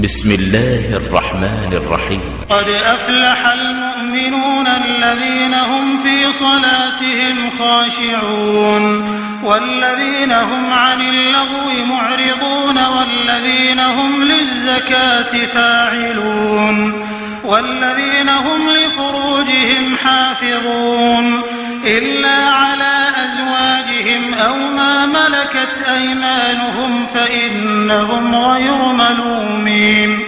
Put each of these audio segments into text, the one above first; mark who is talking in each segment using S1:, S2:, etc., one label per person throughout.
S1: بسم الله الرحمن الرحيم.
S2: قد أفلح المؤمنون الذين هم في صلاتهم خاشعون والذين هم عن اللغو معرضون والذين هم للزكاة فاعلون والذين هم لفروجهم حافظون إلا على أزواجهم أو ما ملكت أيمانهم فإنهم غير ملومين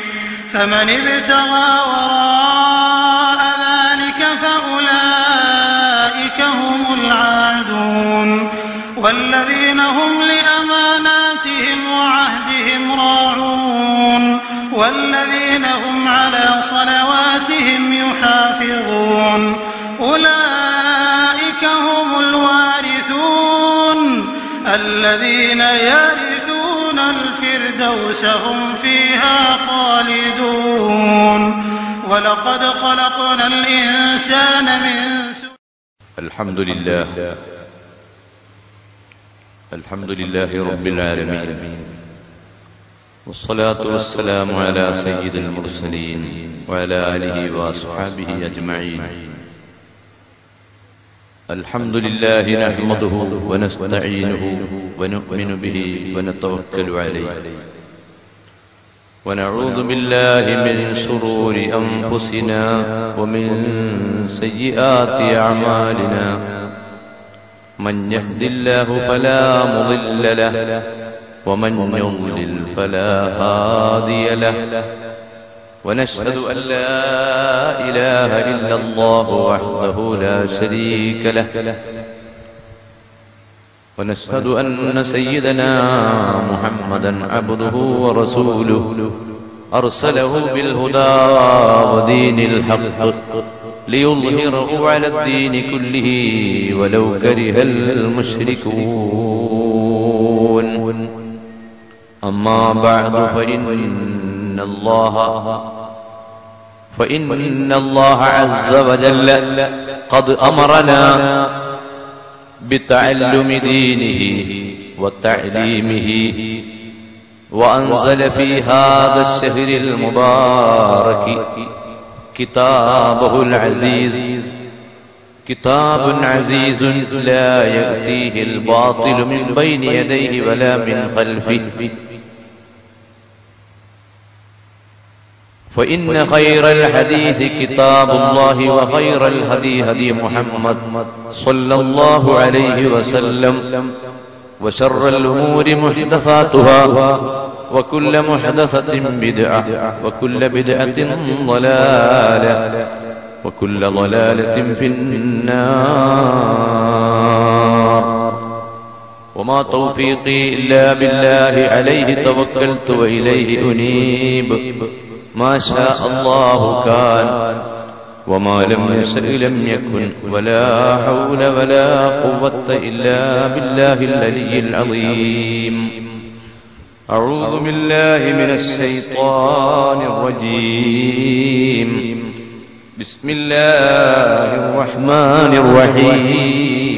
S2: فمن ابتغى وراء ذلك فأولئك هم العادون والذين هم لأماناتهم وعهدهم راعون والذين هم على صلواتهم يحافظون أولئك هم الوارثون الذين يرثون الفردوس هم فيها خالدون ولقد خلقنا الإنسان من
S3: الحمد لله رب العالمين والصلاة والسلام على سيد المرسلين وعلى آله وأصحابه أجمعين. الحمد لله نحمده ونستعينه ونؤمن به ونتوكل عليه ونعوذ بالله من شرور أنفسنا ومن سيئات أعمالنا من يهد الله فلا مضل له ومن يضلل فلا هادي له ونشهد أن لا إله إلا الله وحده لا شريك له ونشهد أن سيدنا محمدا عبده ورسوله أرسله بالهدى ودين الحق ليظهره على الدين كله ولو كره المشركون. أما بعد فإن الله عز وجل قد أمرنا بتعلم دينه وتعليمه وأنزل في هذا الشهر المبارك كتابه العزيز كتاب عزيز لا يأتيه الباطل من بين يديه ولا من خلفه فإن خير الحديث كتاب الله وخير الهدي هدي محمد صلى الله عليه وسلم وشر الأمور محدثاتها وكل محدثة بدعة وكل بدعة ضلالة وكل ضلالة في النار. وما توفيقي إلا بالله عليه توكلت وإليه أنيب. ما شاء الله كان وما لم يشأ لم يكن ولا حول ولا قوة إلا بالله العلي العظيم. أعوذ بالله من الشيطان الرجيم. بسم الله الرحمن الرحيم.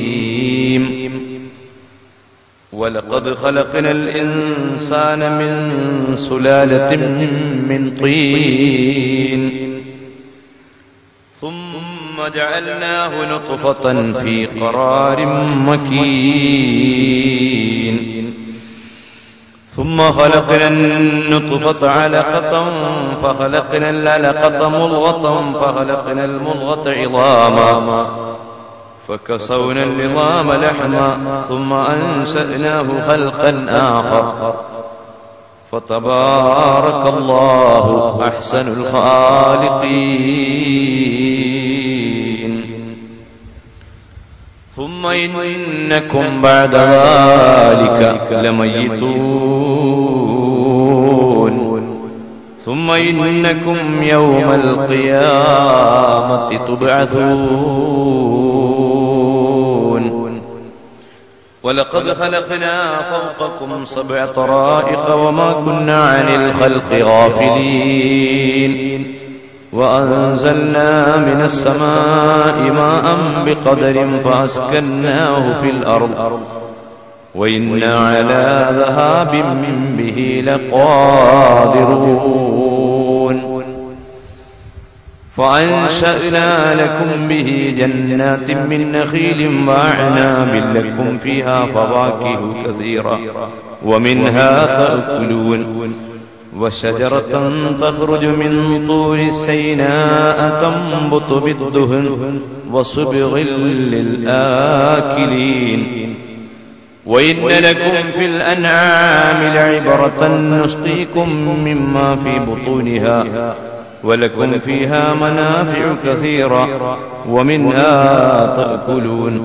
S3: ولقد خلقنا الإنسان من سلالة من طين ثم جعلناه نطفة في قرار مكين ثم خلقنا النطفة علقة فخلقنا العلقة مضغة فخلقنا المضغة عظاما فكسونا العظام لحما ثم أنشأناه خلقا آخر فتبارك الله أحسن الخالقين. ثم إنكم بعد ذلك لميتون ثم إنكم يوم القيامة تبعثون. ولقد خلقنا فوقكم 7 طرائق وما كنا عن الخلق غافلين وأنزلنا من السماء ماء بقدر فأسكناه في الأرض وإنا على ذهاب به لقادرون. فأنشأنا لكم به جنات من نخيل وأعناب لكم فيها فواكه كثيرة ومنها تأكلون وشجرة تخرج من طور سيناء تنبت بالدهن وصبغ للآكلين وإن لكم في الأنعام لعبرة نسقيكم مما في بطونها ولكم فيها منافع كثيرة ومنها تأكلون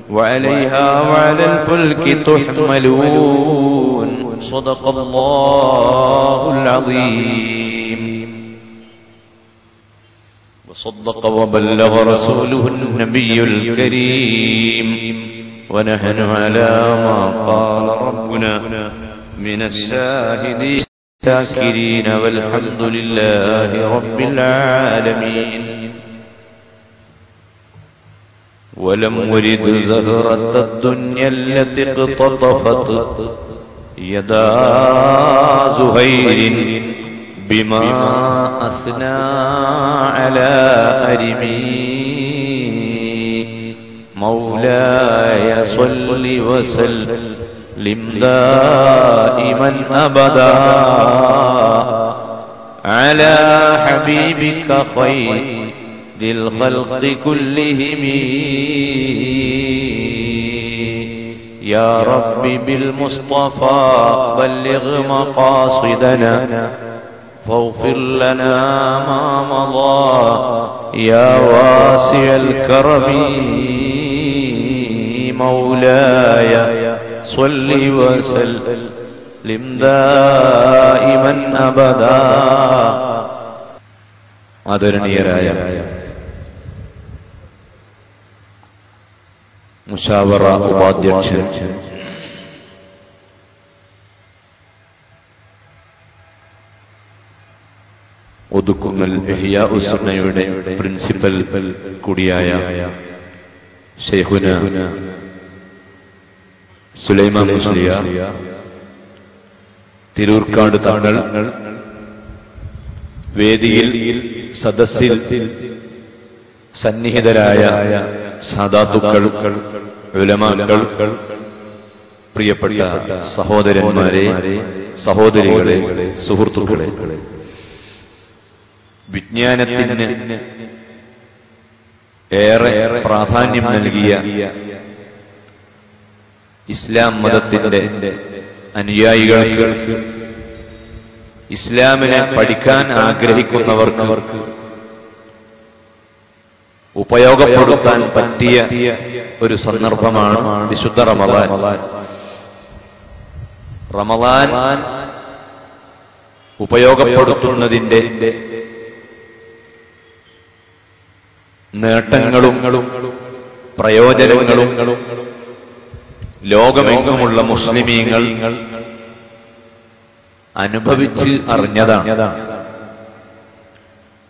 S3: وعليها وعلى الفلك تحملون صدق الله العظيم وصدق وبلغ رسوله النبي الكريم ونحن على ما قال ربنا من الشاهدين الشاكرين والحمد لله رب العالمين ولم ورد زهرة الدنيا التي اقتطفت يدا زهير بما أثنى على أرمي مولاي صل وسلم دائما أبدا على حبيبك خير للخلق كلهم يا رب بالمصطفى بلغ مقاصدنا فاغفر لنا ما مضى يا واسع الكرم مولاي صل وسلم دائما أبدا ആദരണീയരായ മുശാവറ ഉപാധ്യക്ഷൻ ഒതുക്കുങ്ങൽ ഇഹ്യാഉ സുന്നയുടെ പ്രിൻസിപ്പൽ കൂടിയായ ശൈഖുന സുലൈമാൻ മുസ്ലിയാർ, തിരൂർക്കാട് തങ്ങൾ, വേദിയിൽ സദസ്സിൽ സന്നിഹിതരായ സാദാത്തുക്കൾ, ഉലമാക്കൾ, പ്രിയപ്പെട്ട സഹോദരന്മാരെ, സഹോദരികളെ, സുഹൃത്തുക്കളെ, വിജ്ഞാനത്തിന് ഏറെ പ്രാധാന്യം നൽകിയ ഇസ്ലാം മതത്തിന്റെ അനുയായികൾക്ക്, ഇസ്ലാമിനെ പഠിക്കാൻ ആഗ്രഹിക്കുന്നവർക്ക് ഉപയോഗപ്പെടുത്താൻ പറ്റിയ ഒരു സന്ദർഭമാണ് വിശുദ്ധ റമളാൻ. റമളാൻ ഉപയോഗപ്പെടുത്തുന്നതിന്റെ നേട്ടങ്ങളും പ്രയോജനങ്ങളും ലോകമെങ്ങുമുള്ള മുസ്ലിമീങ്ങൾ അനുഭവിച്ച് അറിഞ്ഞതാണ്.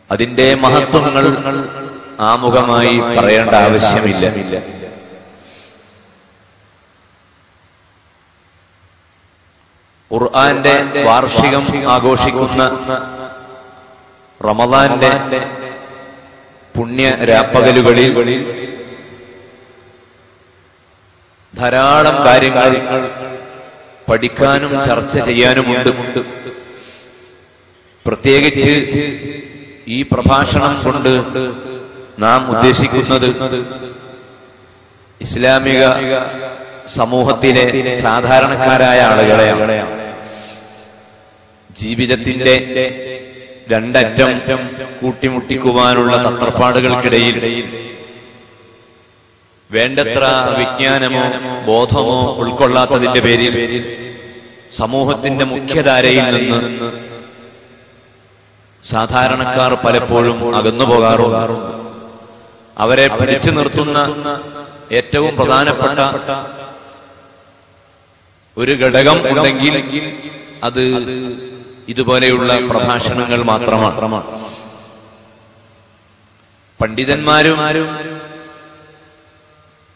S3: അതിന്റെ മഹത്വങ്ങൾ ആമുഖമായി പറയേണ്ട ആവശ്യമില്ല. ഖുർആന്റെ വാർഷികം ആഘോഷിക്കുന്ന റമളാന്റെ പുണ്യ രാപ്പകലുകളിൽ ധാരാളം കാര്യങ്ങൾ പഠിക്കാനും ചർച്ച ചെയ്യാനുമുണ്ട്. പ്രത്യേകിച്ച് ഈ പ്രഭാഷണം കൊണ്ട് നാം ഉദ്ദേശിക്കുന്നത് ഇസ്ലാമിക സമൂഹത്തിലെ സാധാരണക്കാരായ ആളുകളെയാണ്. ജീവിതത്തിന്റെ രണ്ടറ്റം കൂട്ടിമുട്ടിക്കുവാനുള്ള തത്രപ്പാടുകൾക്കിടയിൽ വേണ്ടത്ര വിജ്ഞാനമോ ബോധമോ ഉൾക്കൊള്ളാത്തതിന്റെ പേരിൽ സമൂഹത്തിന്റെ മുഖ്യധാരയിൽ നിന്ന് സാധാരണക്കാർ പലപ്പോഴും അകന്നുപോകാറുണ്ട്. അവരെ പിടിച്ചു നിർത്തുന്ന ഏറ്റവും പ്രധാനപ്പെട്ട ഒരു ഘടകം ഉണ്ടെങ്കിൽ അത് ഇതുപോലെയുള്ള പ്രഭാഷണങ്ങൾ മാത്രമാണ്. പണ്ഡിതന്മാരും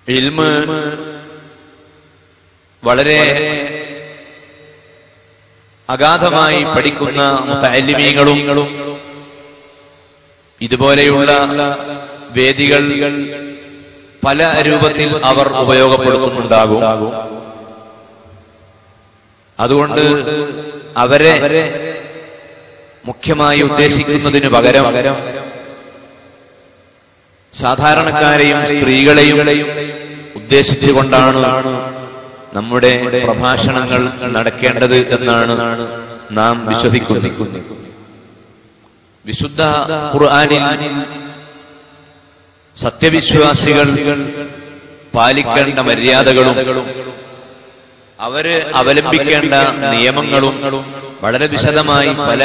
S3: ഇൽമ് വളരെ അഗാധമായി പഠിക്കുന്ന മുതഅല്ലിമീങ്ങളും ഇതുപോലെയുള്ള വേദികൾ പല രൂപത്തിൽ അവർ ഉപയോഗപ്പെടുത്തുന്നുണ്ടാകും. അതുകൊണ്ട് അവരെ മുഖ്യമായി ഉദ്ദേശിക്കുന്നതിനു പകരം സാധാരണക്കാരെയും സ്ത്രീകളെയും ഉദ്ദേശിച്ചുകൊണ്ടാണ് നമ്മുടെ പ്രഭാഷണങ്ങൾ നടക്കേണ്ടത് എന്നാണ് നാം വിശ്വസിക്കുന്നത്. വിശുദ്ധ ഖുർആനിൽ സത്യവിശ്വാസികൾ പാലിക്കേണ്ട മര്യാദകളും അവര് അവലംബിക്കേണ്ട നിയമങ്ങളും വളരെ വിശദമായി പല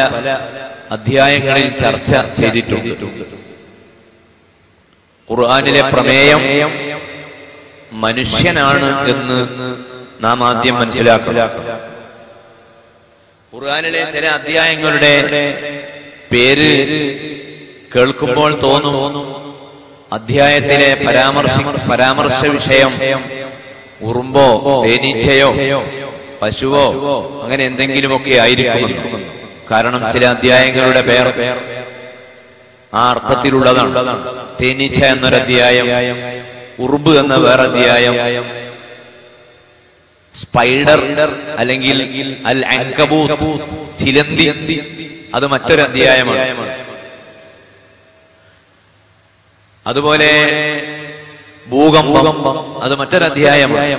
S3: അധ്യായങ്ങളിൽ ചർച്ച ചെയ്തിട്ടുണ്ട്. ഖുർആനിലെ പ്രമേയം മനുഷ്യനാണ് എന്ന് നാം ആദ്യം മനസ്സിലാക്കുക. ഖുർആനിലെ ചില അധ്യായങ്ങളുടെ പേര് കേൾക്കുമ്പോൾ തോന്നും അധ്യായത്തിലെ പരാമർശ വിഷയം ഉറുമ്പോ തേനീച്ചയോ പശുവോ അങ്ങനെ എന്തെങ്കിലുമൊക്കെ ആയിരിക്കും. കാരണം ചില അധ്യായങ്ങളുടെ പേർ ആ അർത്ഥത്തിലുള്ളതാണ്. തേനീച്ച എന്നൊരധ്യായം, ഉറുമ്പ് എന്ന വേറധ്യായം, സ്പൈഡർ അല്ലെങ്കിൽ അൽ അൻകബൂത്ത് ചിലന്തി അത് മറ്റൊരധ്യായമാണ്. അതുപോലെ ഭൂകമ്പം അത് മറ്റൊരധ്യായമാണ്.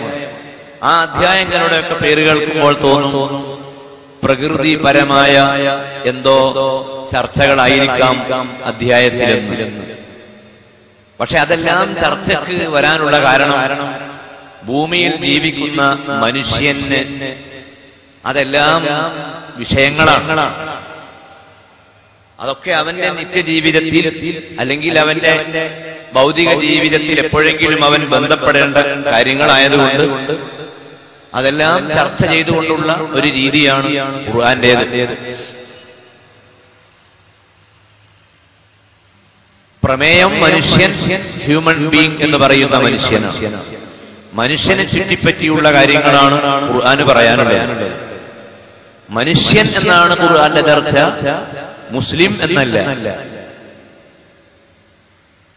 S3: ആ അധ്യായങ്ങളുടെയൊക്കെ പേര് കേൾക്കുമ്പോൾ തോന്നും പ്രകൃതിപരമായ എന്തോ ചർച്ചകളായിരിക്കാം അധ്യായത്തിലെന്ന്. പക്ഷെ അതെല്ലാം ചർച്ചയ്ക്ക് വരാനുള്ള കാരണം ഭൂമിയിൽ ജീവിക്കുന്ന മനുഷ്യന് അതെല്ലാം വിഷയങ്ങളാണ്. അതൊക്കെ അവന്റെ നിത്യജീവിതത്തിൽ അല്ലെങ്കിൽ അവന്റെ ഭൗതിക ജീവിതത്തിൽ എപ്പോഴെങ്കിലും അവൻ ബന്ധപ്പെടേണ്ട കാര്യങ്ങളായതുകൊണ്ട് അതെല്ലാം ചർച്ച ചെയ്തുകൊണ്ടുള്ള ഒരു രീതിയാണ് ഖുർആന്റേത്. പ്രമേയം മനുഷ്യൻ, ഹ്യൂമൻ ബീങ് എന്ന് പറയുന്ന മനുഷ്യനാണ്. മനുഷ്യനെ ചുറ്റിപ്പറ്റിയുള്ള കാര്യങ്ങളാണ് ഖുർആന് പറയാനുള്ളത്. മനുഷ്യൻ എന്നാണ് ഖുർആന്റെ ചർച്ച, മുസ്ലിം എന്നല്ല.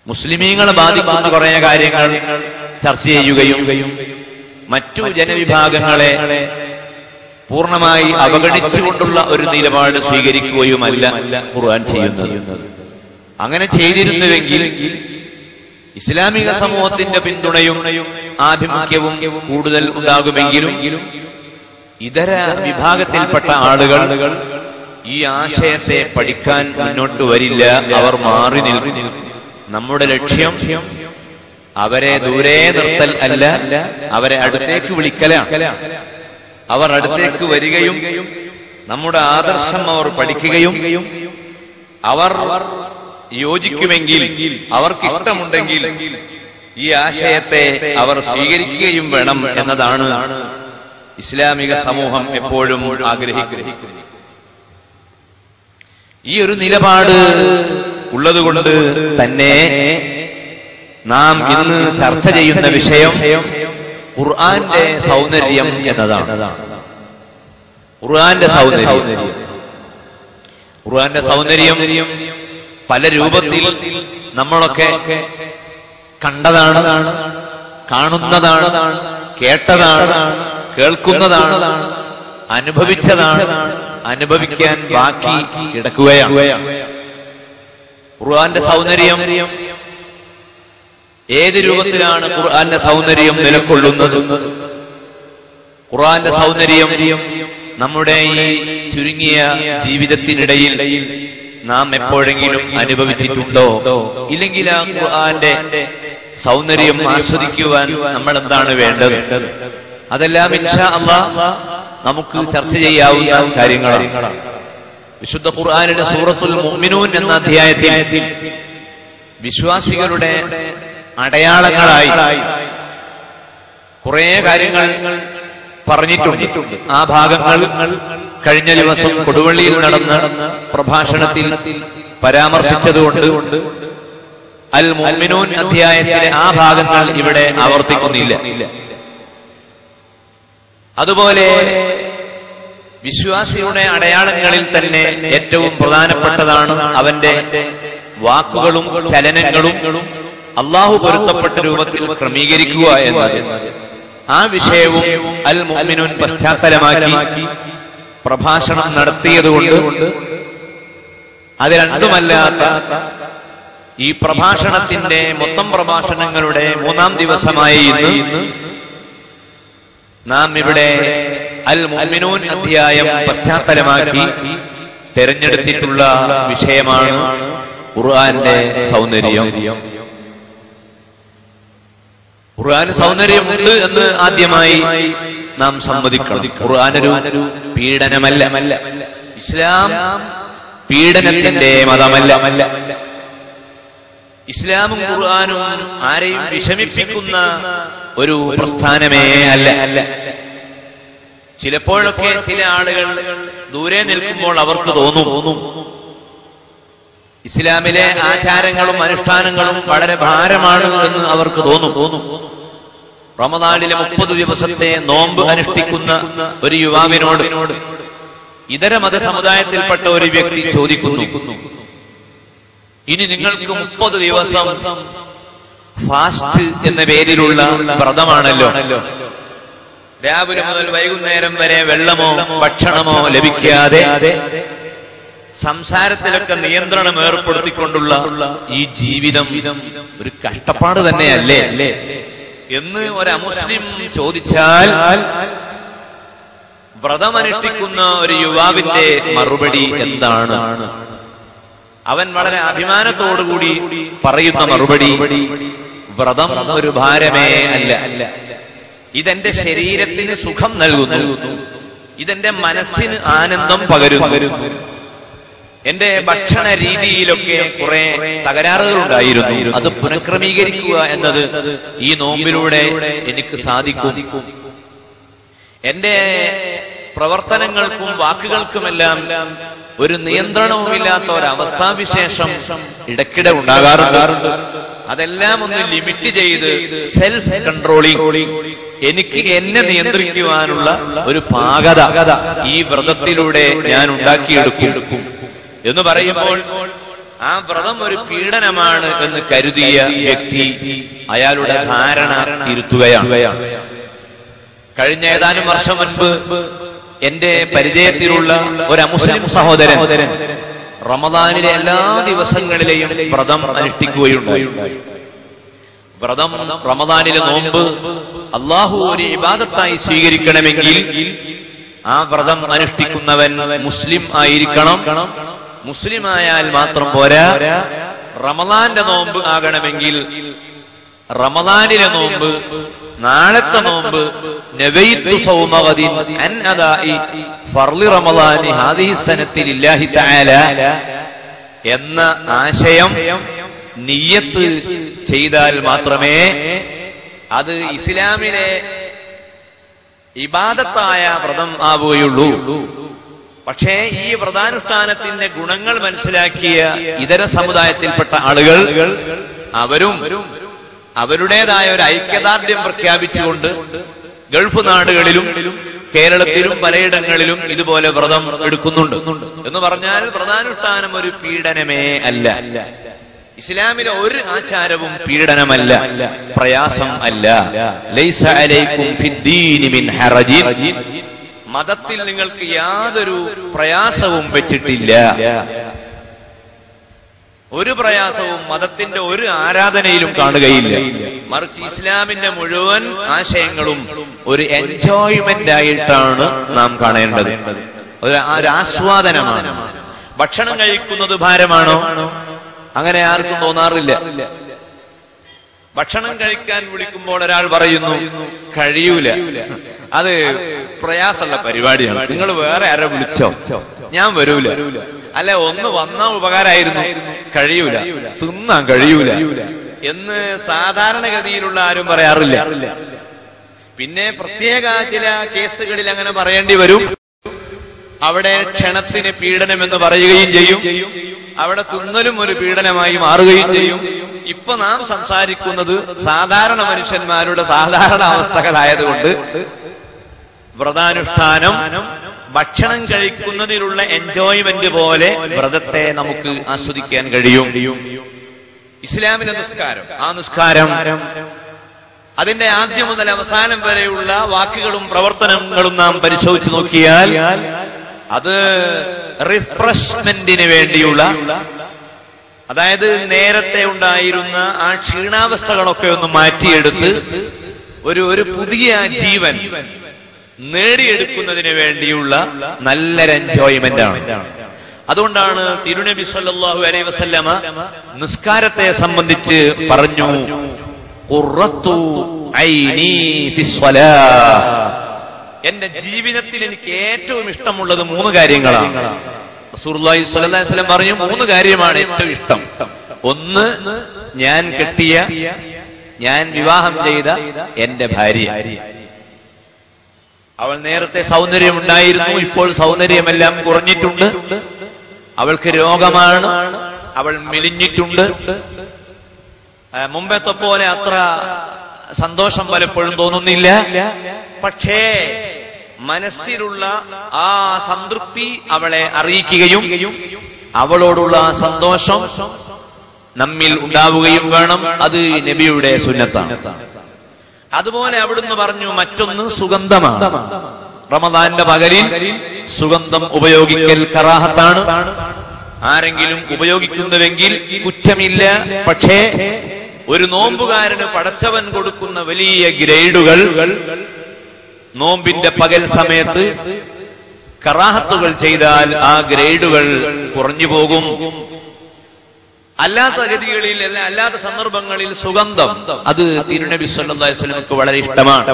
S3: മുസ്ലിമീങ്ങളെ ബാധിക്കുന്ന കുറെ കാര്യങ്ങൾ ചർച്ച ചെയ്യുകയും മറ്റു ജനവിഭാഗങ്ങളെ പൂർണ്ണമായി അവഗണിച്ചുകൊണ്ടുള്ള ഒരു നിലപാട് സ്വീകരിക്കുകയുമല്ല ഖുർആൻ ചെയ്യുന്നത്. അങ്ങനെ ചെയ്തിരുന്നുവെങ്കിൽ ഇസ്ലാമിക സമൂഹത്തിന്റെ പിന്തുണയും ആഭിമുഖ്യവും കൂടുതൽ ഉണ്ടാകുമെങ്കിലും ഇതര വിഭാഗത്തിൽപ്പെട്ട ആളുകൾ ഈ ആശയത്തെ പഠിക്കാൻ മുന്നോട്ട് വരില്ല. അവർ മാറി നിൽക്കും. നമ്മുടെ ലക്ഷ്യം അവരെ ദൂരെ നിർത്തൽ അല്ല, അവരെ അടുത്തേക്ക് വിളിക്കലാണ്. അവർ അടുത്തേക്ക് വരികയും നമ്മുടെ ആദർശം അവർ പഠിക്കുകയും അവർ യോജിക്കുമെങ്കിൽ, അവർക്ക് ഇഷ്ടമുണ്ടെങ്കിൽ ഈ ആശയത്തെ അവർ സ്വീകരിക്കുകയും വേണം എന്നതാണ് ഇസ്ലാമിക സമൂഹം എപ്പോഴും ആഗ്രഹിക്കുന്നത്. ഈ ഒരു നിലപാട് ഉള്ളതുകൊണ്ട് തന്നെ നാം ഇന്ന് ചർച്ച ചെയ്യുന്ന വിഷയം ഖുർആന്റെ സൗന്ദര്യം എന്നതാണ്. ഖുർആന്റെ സൗന്ദര്യം പല രൂപത്തിൽ നമ്മളൊക്കെ കണ്ടതാണ്, കാണുന്നതാണ്, കേട്ടതാണ്, കേൾക്കുന്നതാണ്, അനുഭവിച്ചതാണ്, അനുഭവിക്കാൻ ബാക്കി കിടക്കുകയാണ്. ഖുർആന്റെ സൗന്ദര്യം ഏത് രൂപത്തിലാണ് ഖുർആന്റെ സൗന്ദര്യം നിലകൊള്ളുന്നത്? ഖുർആന്റെ സൗന്ദര്യം നമ്മുടെ ഈ ചുരുങ്ങിയ ജീവിതത്തിനിടയിൽ നാം എപ്പോഴെങ്കിലും അനുഭവിച്ചിട്ടുണ്ടോ? ഇല്ലെങ്കിൽ ആ ഖുർആന്റെ സൗന്ദര്യം ആസ്വദിക്കുവാൻ നമ്മൾ എന്താണ് വേണ്ടത്? അതെല്ലാം ഇൻഷാ അല്ലാഹ് നമുക്ക് ചർച്ച ചെയ്യാവുന്ന കാര്യങ്ങളാണ്. വിശുദ്ധ ഖുർആനിലെ സൂറത്തുൽ മുഅ്മിനൂൻ എന്ന അധ്യായത്തിൽ വിശ്വാസികളുടെ അടയാളങ്ങളായി കുറെ കാര്യങ്ങൾ പറഞ്ഞിട്ടുണ്ട്. ആ ഭാഗങ്ങൾ കഴിഞ്ഞ ദിവസം കൊടുവള്ളിയിൽ നടന്ന പ്രഭാഷണത്തിൽ പരാമർശിച്ചതുകൊണ്ട് അൽ മുഅ്മിനൂൻ അധ്യായത്തിലെ ആ ഭാഗങ്ങൾ ഇവിടെ ആവർത്തിക്കുന്നില്ല. അതുപോലെ വിശ്വാസിയുടെ അടയാളങ്ങളിൽ തന്നെ ഏറ്റവും പ്രധാനപ്പെട്ടതാണ് അവന്റെ വാക്കുകളും ചലനങ്ങളും അള്ളാഹു പൊരുത്തപ്പെട്ട രൂപത്തിൽ ക്രമീകരിക്കുക എന്നത്, ആ വിഷയവും അൽ മുഅ്മിനൂൻ പശ്ചാത്തലമാക്കി പ്രഭാഷണം നടത്തിയതുകൊണ്ട് അത് രണ്ടുമല്ലാത്ത ഈ പ്രഭാഷണത്തിന്റെ മൊത്തം പ്രഭാഷണങ്ങളുടെ 3-ാം ദിവസമായ ഇന്ന് നാം ഇവിടെ അൽ മുഅ്മിനൂൻ അധ്യായം പശ്ചാത്തലമാക്കി തെരഞ്ഞെടുത്തിട്ടുള്ള വിഷയമാണ് ഖുർആന്റെ സൗന്ദര്യം. ഖുർആൻ സൗന്ദര്യമുണ്ട് എന്ന് ആദ്യമായി നാം സമ്മതിക്കണം. ഖുർആനൊരു പീഡനമല്ല. ഇസ്ലാം പീഡനത്തിന്റെ മതമല്ല. ഇസ്ലാമും ഖുർആനും ആരെയും വിഷമിപ്പിക്കുന്ന ഒരു പ്രസ്ഥാനമേ അല്ല. ചിലപ്പോഴൊക്കെ ചില ആളുകൾ ദൂരെ നിൽക്കുമ്പോൾ അവർക്ക് തോന്നും ഇസ്ലാമിലെ ആചാരങ്ങളും അനുഷ്ഠാനങ്ങളും വളരെ ഭാരമാണ് എന്ന് അവർക്ക് തോന്നും. റമദാനിലെ 30 ദിവസത്തെ നോമ്പ് അനുഷ്ഠിക്കുന്ന ഒരു യുവാവിനോട് ഇതര മതസമുദായത്തിൽപ്പെട്ട ഒരു വ്യക്തി ചോദിക്കുന്നു, ഇനി നിങ്ങൾക്ക് 30 ദിവസം ഫാസ്റ്റ് എന്ന പേരിലുള്ള വ്രതമാണല്ലോ, രാവിലെ മുതൽ വൈകുന്നേരം വരെ വെള്ളമോ ഭക്ഷണമോ ലഭിക്കാതെ സംസാരത്തിലൊക്കെ നിയന്ത്രണം ഏർപ്പെടുത്തിക്കൊണ്ടുള്ള ഈ ജീവിതം ഒരു കഷ്ടപ്പാട് തന്നെയല്ലേ എന്ന് ഒരു അമുസ്ലിം ചോദിച്ചാൽ വ്രതമനുഷ്ഠിക്കുന്ന ഒരു യുവാവിന്റെ മറുപടി എന്താണ്? അവൻ വളരെ അഭിമാനത്തോടുകൂടി പറയുന്ന മറുപടി, വ്രതം ഒരു ഭാരമേ അല്ല, ഇതെന്റെ ശരീരത്തിന് സുഖം നൽകുന്നു, ഇതെന്റെ മനസ്സിന് ആനന്ദം പകരുന്നു. എന്റെ ഭക്ഷണ രീതിയിലൊക്കെ കുറെ തകരാറുകളുണ്ടായിരുന്നു, അത് പുനഃക്രമീകരിക്കുക എന്നത് ഈ നോമ്പിലൂടെ എനിക്ക് സാധിക്കും. എന്റെ പ്രവർത്തനങ്ങൾക്കും വാക്കുകൾക്കുമെല്ലാം ഒരു നിയന്ത്രണവുമില്ലാത്ത ഒരവസ്ഥാവിശേഷം ഇടയ്ക്കിടെ ഉണ്ടാകാറുണ്ട്. അതെല്ലാം ഒന്ന് ലിമിറ്റ് ചെയ്ത് സെൽഫ് കൺട്രോളിംഗ്, എനിക്ക് എന്നെ നിയന്ത്രിക്കുവാനുള്ള ഒരു പാകത ഈ വ്രതത്തിലൂടെ ഞാൻ ഉണ്ടാക്കിയെടുക്കും എന്ന് പറയുമ്പോൾ ആ വ്രതം ഒരു പീഡനമാണ് എന്ന് കരുതിയ വ്യക്തി അയാളുടെ ധാരണ തിരുത്തുകയാണ്. കഴിഞ്ഞ ഏതാനും വർഷം മുൻപ് എന്റെ പരിചയത്തിലുള്ള ഒരു മുസ്ലിം സഹോദരൻ റമദാനിലെ എല്ലാ ദിവസങ്ങളിലെയും വ്രതം അനുഷ്ഠിക്കുകയുണ്ടായി. വ്രതം, റമദാനിലെ നോമ്പ് അല്ലാഹു ഒരു ഇബാദത്തായി സ്വീകരിക്കണമെങ്കിൽ ആ വ്രതം അനുഷ്ഠിക്കുന്നവൻ മുസ്ലിം ആയിരിക്കണം. മുസ്ലിമായാൽ മാത്രം പോരാ, റമദാന്റെ നോമ്പ് ആകണമെങ്കിൽ റമദാനിലെ നോമ്പ്, നാളത്തെ നോമ്പ് നവൈതു സൗമ ഗദിൻ അൻ അദാഇ ഫർളി റമദാനി ഹാദിഹി സനത്തി ലില്ലാഹി തആല എന്ന ആശയം നിയ്യത്ത് ചെയ്താൽ മാത്രമേ അത് ഇസ്ലാമിലെ ഇബാദത്തായ വ്രതം ആവുകയുള്ളൂ. പക്ഷേ ഈ വ്രതാനുഷ്ഠാനത്തിന്റെ ഗുണങ്ങൾ മനസ്സിലാക്കിയ ഇതര സമുദായത്തിൽപ്പെട്ട ആളുകൾ അവരും അവരുടേതായ ഒരു ഐക്യദാർഢ്യം പ്രഖ്യാപിച്ചുകൊണ്ട് ഗൾഫ് നാടുകളിലും കേരളത്തിലും പലയിടങ്ങളിലും ഇതുപോലെ വ്രതം എടുക്കുന്നുണ്ട്. എന്ന് പറഞ്ഞാൽ വ്രതാനുഷ്ഠാനം ഒരു പീഡനമേ അല്ല. ഇസ്ലാമിലെ ഒരു ആചാരവും പീഡനമല്ല, പ്രയാസം അല്ല. ലൈസ അലൈക്കും ഫിദ്ദീനി മിൻ ഹറജിൻ, മതത്തിൽ നിങ്ങൾക്ക് യാതൊരു പ്രയാസവും വെച്ചിട്ടില്ല. ഒരു പ്രയാസവും മതത്തിന്റെ ഒരു ആരാധനയിലും കാണുകയില്ല. മറിച്ച് ഇസ്ലാമിന്റെ മുഴുവൻ ആശയങ്ങളും ഒരു എൻജോയ്മെന്റ് ആയിട്ടാണ് നാം കാണേണ്ടത്, ഒരു ആസ്വാദനമാണ്. ഭക്ഷണം കഴിക്കുന്നത് ഭാരമാണോ? അങ്ങനെ ആർക്കും തോന്നാറില്ല. ഭക്ഷണം കഴിക്കാൻ വിളിക്കുമ്പോൾ ഒരാൾ പറയുന്നു കഴിയൂല, അത് പ്രയാസമുള്ള പരിപാടിയാണ്, നിങ്ങൾ വേറെ ആരെ വിളിച്ചോ, ഞാൻ വരൂല. അല്ലെ, ഒന്ന് വന്ന ഉപകാരമായിരുന്നു, കഴിയൂല, തിന്നാൻ കഴിയൂല എന്ന് സാധാരണഗതിയിലുള്ള ആരും പറയാറില്ല. പിന്നെ പ്രത്യേക ചില കേസുകളിൽ അങ്ങനെ പറയേണ്ടി വരും. അവിടെ ക്ഷണത്തിന് പീഡനം എന്ന് പറയുകയും ചെയ്യും, അവിടെ തിന്നലും ഒരു പീഡനമായി മാറുകയും ചെയ്യും. ഇപ്പൊ നാം സംസാരിക്കുന്നത് സാധാരണ മനുഷ്യന്മാരുടെ സാധാരണ അവസ്ഥകളായതുകൊണ്ട് വ്രതാനുഷ്ഠാനം ഭക്ഷണം കഴിക്കുന്നതിലുള്ള എൻജോയ്മെന്റ് പോലെ വ്രതത്തെ നമുക്ക് ആസ്വദിക്കാൻ കഴിയും. ഇസ്ലാമിലെ നിസ്കാരം, ആ നിസ്കാരം അതിന്റെ ആദ്യം മുതൽ അവസാനം വരെയുള്ള വാക്കുകളും പ്രവർത്തനങ്ങളും നാം പരിശോധിച്ചു നോക്കിയാൽ അത് റിഫ്രഷ്മെന്റിന് വേണ്ടിയുള്ള, അതായത് നേരത്തെ ഉണ്ടായിരുന്ന ആ ക്ഷീണാവസ്ഥകളൊക്കെ ഒന്ന് മാറ്റിയെടുത്ത് ഒരു പുതിയ ജീവൻ നേടിയെടുക്കുന്നതിന് വേണ്ടിയുള്ള നല്ലൊരു എൻജോയ്മെന്റ് ആണ്. അതുകൊണ്ടാണ് തിരുനബി സല്ലല്ലാഹു അലൈഹി വസല്ലമ നിസ്കാരത്തെ സംബന്ധിച്ച് പറഞ്ഞു, ഖുർറത്തു ഐനി ഫിസ്സലാഹ്, എന്റെ ജീവിതത്തിൽ എനിക്ക് ഏറ്റവും ഇഷ്ടമുള്ളത് 3 കാര്യങ്ങളാണ്. റസൂലുള്ളാഹി സ്വല്ലല്ലാഹു അലൈഹി വസല്ലം പറഞ്ഞു 3 കാര്യമാണ് ഏറ്റവും ഇഷ്ടം. ഒന്ന്, ഞാൻ കെട്ടിയ, ഞാൻ വിവാഹം ചെയ്ത എന്റെ ഭാര്യ. അവൾ നേരത്തെ സൗന്ദര്യമുണ്ടായിരുന്നു, ഇപ്പോൾ സൗന്ദര്യമെല്ലാം കുറഞ്ഞിട്ടുണ്ട്. അവൾക്ക് രോഗമാണ്, അവൾ മെലിഞ്ഞിട്ടുണ്ട്. മുമ്പത്തെ പോലെ അത്ര സന്തോഷം പലപ്പോഴും തോന്നുന്നില്ല. പക്ഷേ മനസ്സിലുള്ള ആ സംതൃപ്തി അവളെ അറിയിക്കുകയും അവളോടുള്ള ആ സന്തോഷം നമ്മിൽ ഉണ്ടാവുകയും വേണം. അത് നബിയുടെ സുന്നത്താണ്. അതുപോലെ അവിടുന്ന് പറഞ്ഞു മറ്റൊന്ന് സുഗന്ധമാണ്. റമദാന്റെ പകലിൽ സുഗന്ധം ഉപയോഗിക്കൽ കറാഹത്താണ്. ആരെങ്കിലും ഉപയോഗിക്കുന്നുവെങ്കിൽ കുറ്റമില്ല. പക്ഷേ ഒരു നോമ്പുകാരന് പടച്ചവൻ കൊടുക്കുന്ന വലിയ ഗ്രേഡുകൾ നോമ്പിന്റെ പകൽ സമയത്ത് കറാഹത്തുകൾ ചെയ്താൽ ആ ഗ്രേഡുകൾ കുറഞ്ഞു പോകും. അല്ലാത്ത ഗതികളിൽ, അല്ലാത്ത സന്ദർഭങ്ങളിൽ സുഗന്ധം അത് തിരുനബി സല്ലല്ലാഹു അലൈഹി വസല്ലമക്ക് വളരെ ഇഷ്ടമാണ്.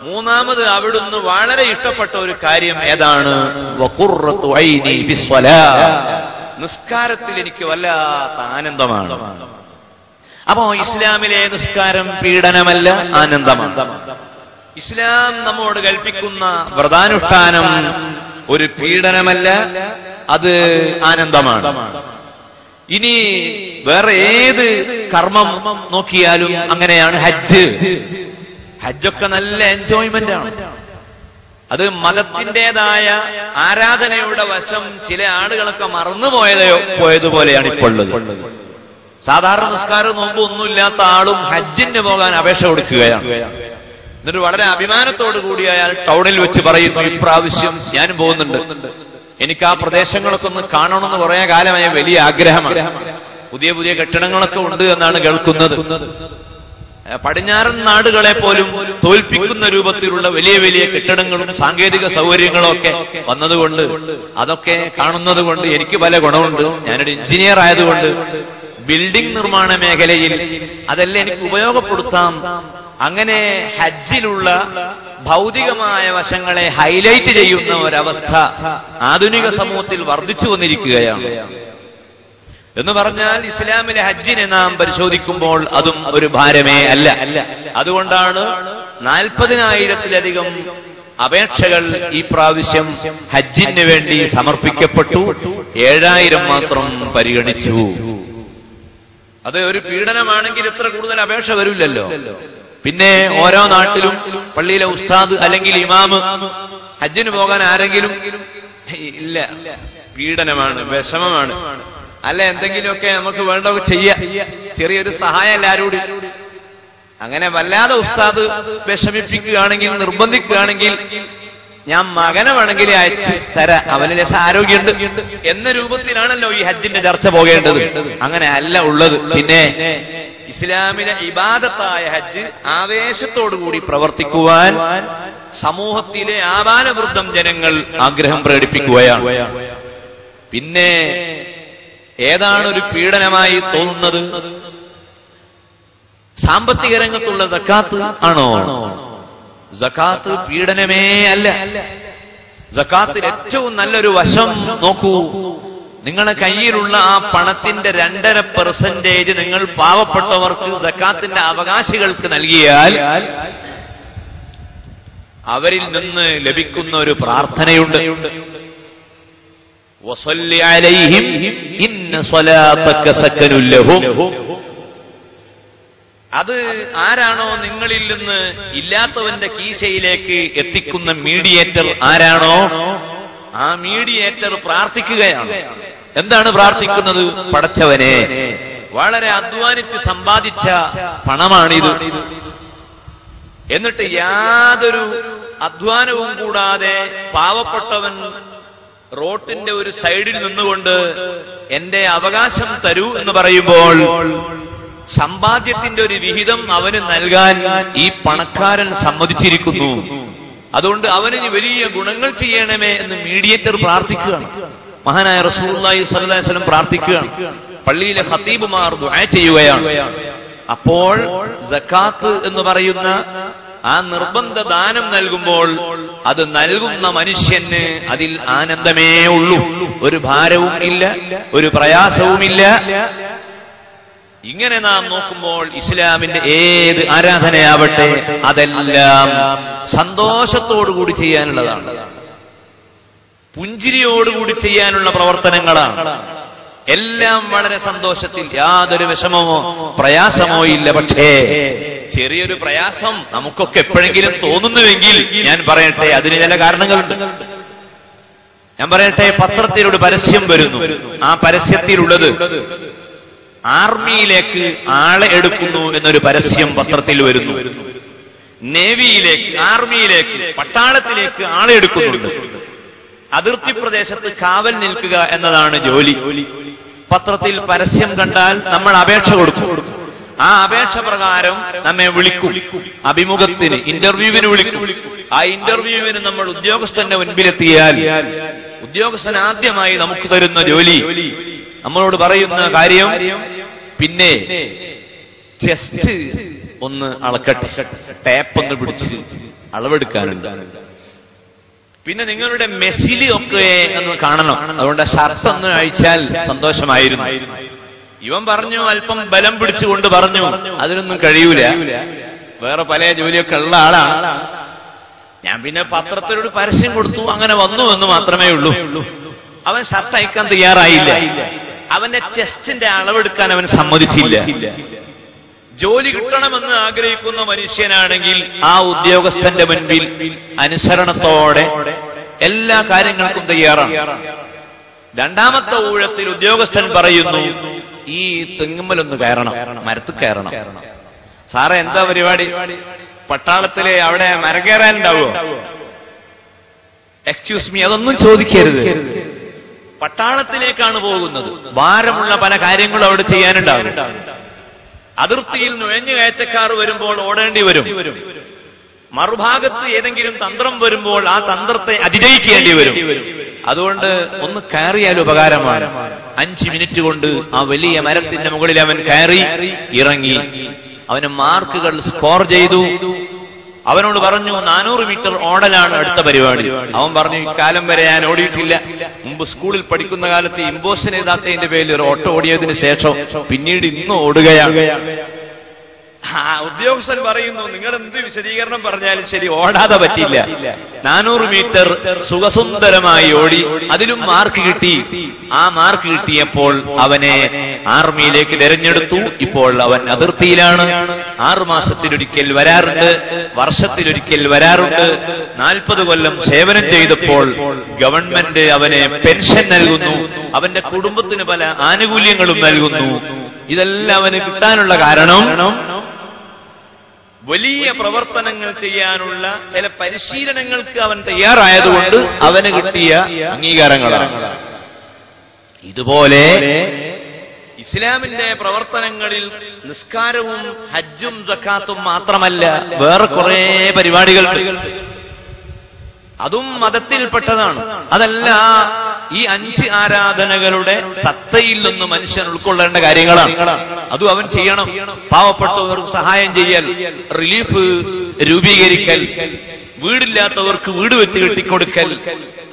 S3: മൂന്നാമത് അവിടുന്ന് വളരെ ഇഷ്ടപ്പെട്ട ഒരു കാര്യം ഏതാണ്? വഖുർറത്തു ഐനി ഫിസ്സലാഹ്, നിസ്കാരത്തിൽ എനിക്ക് വല്ലാത്ത ആനന്ദമാണ്. അപ്പോ ഇസ്ലാമിലെ നിസ്കാരം പീഡനമല്ല, ആനന്ദമാണ്. ഇസ്ലാം നമ്മോട് കൽപ്പിക്കുന്ന വ്രതാനുഷ്ഠാനം ഒരു പീഡനമല്ല, അത് ആനന്ദമാണ്. ഇനി വേറെ ഏത് കർമ്മം നോക്കിയാലും അങ്ങനെയാണ്. ഹജ്ജൊക്കെ നല്ല എൻജോയ്മെന്റ് ആണ്. അത് മതത്തിന്റേതായ ആരാധനയുടെ വശം ചില ആളുകളൊക്കെ പോയതുപോലെയാണ് ഇപ്പോൾ ഉള്ളത്. സാധാരണ നിസ്കാരം നോമ്പ് ഒന്നുമില്ലാത്ത ആളും ഹജ്ജിന് പോകാൻ അപേക്ഷ കൊടുക്കുകയാണ്. എന്നിട്ട് വളരെ അഭിമാനത്തോടു കൂടി അയാൾ ടൗണിൽ വെച്ച് പറയുന്നു, ഇപ്രാവശ്യം ഞാനും പോകുന്നുണ്ട്, എനിക്ക് ആ പ്രദേശങ്ങളൊക്കെ ഒന്ന് കാണണമെന്ന് കുറേ കാലമായ വലിയ ആഗ്രഹമാണ്. പുതിയ പുതിയ കെട്ടിടങ്ങളൊക്കെ ഉണ്ട് എന്നാണ് കേൾക്കുന്നത്. പടിഞ്ഞാറൻ നാടുകളെ പോലും തോൽപ്പിക്കുന്ന രൂപത്തിലുള്ള വലിയ വലിയ കെട്ടിടങ്ങളും സാങ്കേതിക സൗകര്യങ്ങളും ഒക്കെ വന്നതുകൊണ്ട് അതൊക്കെ കാണുന്നത് കൊണ്ട് എനിക്ക് പല ഗുണമുണ്ട്. ഞാനൊരു എഞ്ചിനീയർ ആയതുകൊണ്ട് ബിൽഡിംഗ് നിർമ്മാണ മേഖലയിൽ അതെല്ലാം എനിക്ക് ഉപയോഗപ്പെടുത്താം. അങ്ങനെ ഹജ്ജിലുള്ള ഭൗതികമായ വശങ്ങളെ ഹൈലൈറ്റ് ചെയ്യുന്ന ഒരവസ്ഥ ആധുനിക സമൂഹത്തിൽ വർദ്ധിച്ചു വന്നിരിക്കുകയാണ്. എന്ന് പറഞ്ഞാൽ ഇസ്ലാമിലെ ഹജ്ജിനെ നാം പരിശോധിക്കുമ്പോൾ അതും ഒരു ഭാരമേ അല്ല. അതുകൊണ്ടാണ് 40,000-ത്തിലധികം അപേക്ഷകൾ ഈ പ്രാവശ്യം ഹജ്ജിന് വേണ്ടി സമർപ്പിക്കപ്പെട്ടു. 7,000 മാത്രം പരിഗണിച്ചു. അത് ഒരു പീഡനമാണെങ്കിൽ ഇത്ര കൂടുതൽ അപേക്ഷ വരില്ലല്ലോ. പിന്നെ ഓരോ നാട്ടിലും പള്ളിയിലെ ഉസ്താദ് അല്ലെങ്കിൽ ഇമാമ് ഹജ്ജിന് പോകാൻ ആരെങ്കിലും ഇല്ല, പീഡനമാണ്, വിഷമമാണ്, അല്ല എന്തെങ്കിലുമൊക്കെ നമുക്ക് വേണ്ടതൊക്കെ ചെയ്യാം, ചെറിയൊരു സഹായം എല്ലാവരോടും. അങ്ങനെ വല്ലാതെ ഉസ്താദ് വിഷമിപ്പിക്കുകയാണെങ്കിൽ, നിർബന്ധിക്കുകയാണെങ്കിൽ ഞാൻ മകനെ വേണമെങ്കിൽ അയച്ച് തരാം, അവന് ലേശം ആരോഗ്യമുണ്ട് എന്ന രൂപത്തിലാണല്ലോ ഈ ഹജ്ജിന്റെ ചർച്ച പോകേണ്ടത്. അങ്ങനെ അല്ല ഉള്ളത്. പിന്നെ ഇസ്ലാമിലെ ഇബാദത്തായ ഹജ്ജ് ആവേശത്തോടുകൂടി പ്രവർത്തിക്കുവാൻ സമൂഹത്തിലെ ആബാലവൃദ്ധം ജനങ്ങൾ ആഗ്രഹം പ്രകടിപ്പിക്കുകയാണ്. പിന്നെ ഏതാണ് ഒരു പീഡനമായി തോന്നുന്നത്? സാമ്പത്തിക രംഗത്തുള്ള സക്കാത്ത് ആണോ? സക്കാത്ത് പീഡനമേ അല്ല. സക്കാത്തിൽ ഏറ്റവും നല്ലൊരു വശം നോക്കൂ. നിങ്ങളുടെ കയ്യിലുള്ള ആ പണത്തിന്റെ 2.5% നിങ്ങൾ പാവപ്പെട്ടവർക്ക് സക്കാത്തിന്റെ അവകാശികൾക്ക് നൽകിയാൽ അവരിൽ നിന്ന് ലഭിക്കുന്ന ഒരു പ്രാർത്ഥനയുണ്ട്. വസല്ലി അലൈഹിം ഇന്ന സ്വലാതക സകനുൽ ലഹും. അത് ആരാണോ നിങ്ങളിൽ നിന്ന് ഇല്ലാത്തവന്റെ കീശയിലേക്ക് എത്തിക്കുന്ന മീഡിയേറ്റർ ആരാണോ, ആ മീഡിയേറ്റർ പ്രാർത്ഥിക്കുകയാണ്. എന്താണ് പ്രാർത്ഥിക്കുന്നത്? പടച്ചവനെ, വളരെ അധ്വാനിച്ച് സമ്പാദിച്ച പണമാണിത്, എന്നിട്ട് യാതൊരു അധ്വാനവും കൂടാതെ പാവപ്പെട്ടവൻ റോട്ടിന്റെ ഒരു സൈഡിൽ നിന്നുകൊണ്ട് എന്റെ അവകാശം തരൂ എന്ന് പറയുമ്പോൾ സമ്പാദ്യത്തിന്റെ ഒരു വിഹിതം അവന് നൽകാൻ ഈ പണക്കാരൻ സമ്മതിച്ചിരിക്കുന്നു. അതുകൊണ്ട് അവന് വലിയ ഗുണങ്ങൾ ചെയ്യണമേ എന്ന് മീഡിയേറ്റർ പ്രാർത്ഥിക്കുകയാണ്. മഹാനായ റസൂലുള്ളാഹി സ്വല്ലല്ലാഹി അലൈഹി വസല്ലം പ്രാർത്ഥിക്കുകയാണ്. പള്ളിയിലെ ഖതീബുമാർ ദുആ ചെയ്യുകയാണ്. അപ്പോൾ സക്കാത്ത് എന്ന് പറയുന്ന ആ നിർബന്ധ ദാനം നൽകുമ്പോൾ അത് നൽകുന്ന മനുഷ്യന് അതിൽ ആനന്ദമേ ഉള്ളൂ. ഒരു ഭാരവും ഇല്ല, ഒരു പ്രയാസവുമില്ല. ഇങ്ങനെ നാം നോക്കുമ്പോൾ ഇസ്ലാമിന്റെ ഏത് ആരാധനയാവട്ടെ അതെല്ലാം സന്തോഷത്തോടുകൂടി ചെയ്യാനുള്ളതാണ്, പുഞ്ചിരിയോടുകൂടി ചെയ്യാനുള്ള പ്രവർത്തനങ്ങളാണ്. എല്ലാം വളരെ സന്തോഷത്തിൽ, യാതൊരു വിഷമമോ പ്രയാസമോ ഇല്ല. പക്ഷേ ചെറിയൊരു പ്രയാസം നമുക്കൊക്കെ എപ്പോഴെങ്കിലും തോന്നുന്നുവെങ്കിൽ ഞാൻ പറയട്ടെ, അതിന് ചില കാരണങ്ങളുണ്ട്. ഞാൻ പറയട്ടെ, പത്രത്തിലൊരു പരസ്യം വരുന്നു. ആ പരസ്യത്തിലുള്ളത് ആർമിയിലേക്ക് ആളെ എടുക്കുന്നു എന്നൊരു പരസ്യം പത്രത്തിൽ വരുന്നു. നേവിയിലേക്ക്, ആർമിയിലേക്ക്, പട്ടാളത്തിലേക്ക് ആളെ എടുക്കുന്നുണ്ട്. അതിർത്തി പ്രദേശത്ത് കാവൽ നിൽക്കുക എന്നതാണ് ജോലി. പത്രത്തിൽ പരസ്യം കണ്ടാൽ നമ്മൾ അപേക്ഷ കൊടുക്കും. ആ അപേക്ഷ പ്രകാരം നമ്മെ വിളിക്കും, അഭിമുഖത്തിന്, ഇന്റർവ്യൂവിന് വിളിക്കും. ആ ഇന്റർവ്യൂവിന് നമ്മൾ ഉദ്യോഗസ്ഥന്റെ മുൻപിലെത്തിയാൽ ഉദ്യോഗസ്ഥൻ ആദ്യമായി നമുക്ക് തരുന്ന ജോലി, നമ്മളോട് പറയുന്ന കാര്യം, പിന്നെ ചെസ്റ്റ് ഒന്ന് അളക്കട്ടെ, ടേപ്പ് ഒന്ന് പിടിച്ച് അളവെടുക്കാനുണ്ട്, പിന്നെ നിങ്ങളുടെ മെസ്സില് ഒക്കെ ഒന്ന് കാണണം, അതുകൊണ്ട് ഷർട്ട് ഒന്ന് അഴിച്ചാൽ സന്തോഷമായിരുന്നു. ഇവൻ പറഞ്ഞു, അല്പം ബലം പിടിച്ചുകൊണ്ട് പറഞ്ഞു, അതിനൊന്നും കഴിയൂല, വേറെ പല ജോലിയൊക്കെ ഉള്ള ആളാണ്. ഞാൻ പിന്നെ പത്രത്തിലൊരു പരസ്യം കൊടുത്തു, അങ്ങനെ വന്നു എന്ന് മാത്രമേ ഉള്ളൂ. അവൻ ഷർട്ട് അയക്കാൻ തയ്യാറായില്ല. അവന്റെ ചെസ്റ്റിന്റെ അളവെടുക്കാൻ അവൻ സമ്മതിച്ചില്ല. ജോലി കിട്ടണമെന്ന് ആഗ്രഹിക്കുന്ന മനുഷ്യനാണെങ്കിൽ ആ ഉദ്യോഗസ്ഥന്റെ മുൻപിൽ അനുസരണത്തോടെ എല്ലാ കാര്യങ്ങൾക്കും തയ്യാറാണ്. രണ്ടാമത്തെ ഊഴത്തിൽ ഉദ്യോഗസ്ഥൻ പറയുന്നു, ഈ തെങ്ങുമ്മലൊന്ന് കയറണം, മരത്തിൽ കയറണം. സാറേ എന്താ പരിപാടി? പട്ടാളത്തിലെ അവിടെ മരം കയറാനുണ്ടാവോ? എക്സ്ക്യൂസ് മീ, അതൊന്നും ചോദിക്കരുത്. പട്ടാളത്തിലേക്കാണ് പോകുന്നത്. ഭാരമുള്ള പല കാര്യങ്ങളും അവിടെ ചെയ്യാനുണ്ടാവും. അതിർത്തിയിൽ നുഴഞ്ഞു കയറ്റക്കാർ വരുമ്പോൾ ഓടേണ്ടി വരും. മറുഭാഗത്ത് ഏതെങ്കിലും തന്ത്രം വരുമ്പോൾ ആ തന്ത്രത്തെ അതിജയിക്കേണ്ടി വരും. അതുകൊണ്ട് ഒന്ന് കയറിയാൽ ഉപകാരമാണ്. 5 മിനിറ്റ് കൊണ്ട് ആ വലിയ മരത്തിന്റെ മുകളിൽ അവൻ കയറി ഇറങ്ങി. അവന് മാർക്കുകൾ സ്കോർ ചെയ്തു. അവനോട് പറഞ്ഞു, 400 മീറ്റർ ഓടലാണ് അടുത്ത പരിപാടി. അവൻ പറഞ്ഞു, ഇക്കാലം വരെ ഞാൻ ഓടിയിട്ടില്ല. മുമ്പ് സ്കൂളിൽ പഠിക്കുന്ന കാലത്ത് ഇമ്പോഷൻ എഴുതാത്തതിന്റെ പേരിൽ ഒരു ഓട്ടം ഓടിയതിനു ശേഷം പിന്നീട് ഇന്ന് ഓടുകയാണ്. ഉദ്യോഗസ്ഥൻ പറയുന്നു, നിങ്ങൾ എന്ത് വിശദീകരണം പറഞ്ഞാലും ശരി, ഓടാതെ പറ്റില്ല. 400 മീറ്റർ സുഖസുന്ദരമായി ഓടി, അതിലും മാർക്ക് കിട്ടി. ആ മാർക്ക് കിട്ടിയപ്പോൾ അവനെ ആർമിയിലേക്ക് തെരഞ്ഞെടുത്തു. ഇപ്പോൾ അവൻ അതിർത്തിയിലാണ്. 6 മാസത്തിലൊരിക്കൽ വരാറുണ്ട്, വർഷത്തിലൊരിക്കൽ വരാറുണ്ട്. 40 കൊല്ലം സേവനം ചെയ്തപ്പോൾ ഗവൺമെന്റ് അവന് പെൻഷൻ നൽകുന്നു. അവന്റെ കുടുംബത്തിന് പല ആനുകൂല്യങ്ങളും നൽകുന്നു. ഇതെല്ലാം അവന് കിട്ടാനുള്ള കാരണം വലിയ പ്രവർത്തനങ്ങൾ ചെയ്യാനുള്ള ചില പരിശീലനങ്ങൾക്ക് അവൻ തയ്യാറായതുകൊണ്ട് അവന് കിട്ടിയ അംഗീകാരങ്ങളാണ്. ഇതുപോലെ ഇസ്ലാമിന്റെ പ്രവർത്തനങ്ങളിൽ നിസ്കാരവും ഹജ്ജും സക്കാത്തും മാത്രമല്ല, വേറെ കുറെ പരിപാടികളുണ്ട്. അതും മതത്തിൽപ്പെട്ടതാണ്. അതല്ല, ഈ 5 ആരാധനകളുടെ സത്തയിൽ നിന്ന് മനുഷ്യൻ ഉൾക്കൊള്ളേണ്ട കാര്യങ്ങളാണ്. അതും അവൻ ചെയ്യണം. പാവപ്പെട്ടവർക്ക് സഹായം ചെയ്യൽ, റിലീഫ് രൂപീകരിക്കൽ, വീടില്ലാത്തവർക്ക് വീട് വെച്ച് കെട്ടിക്കൊടുക്കൽ,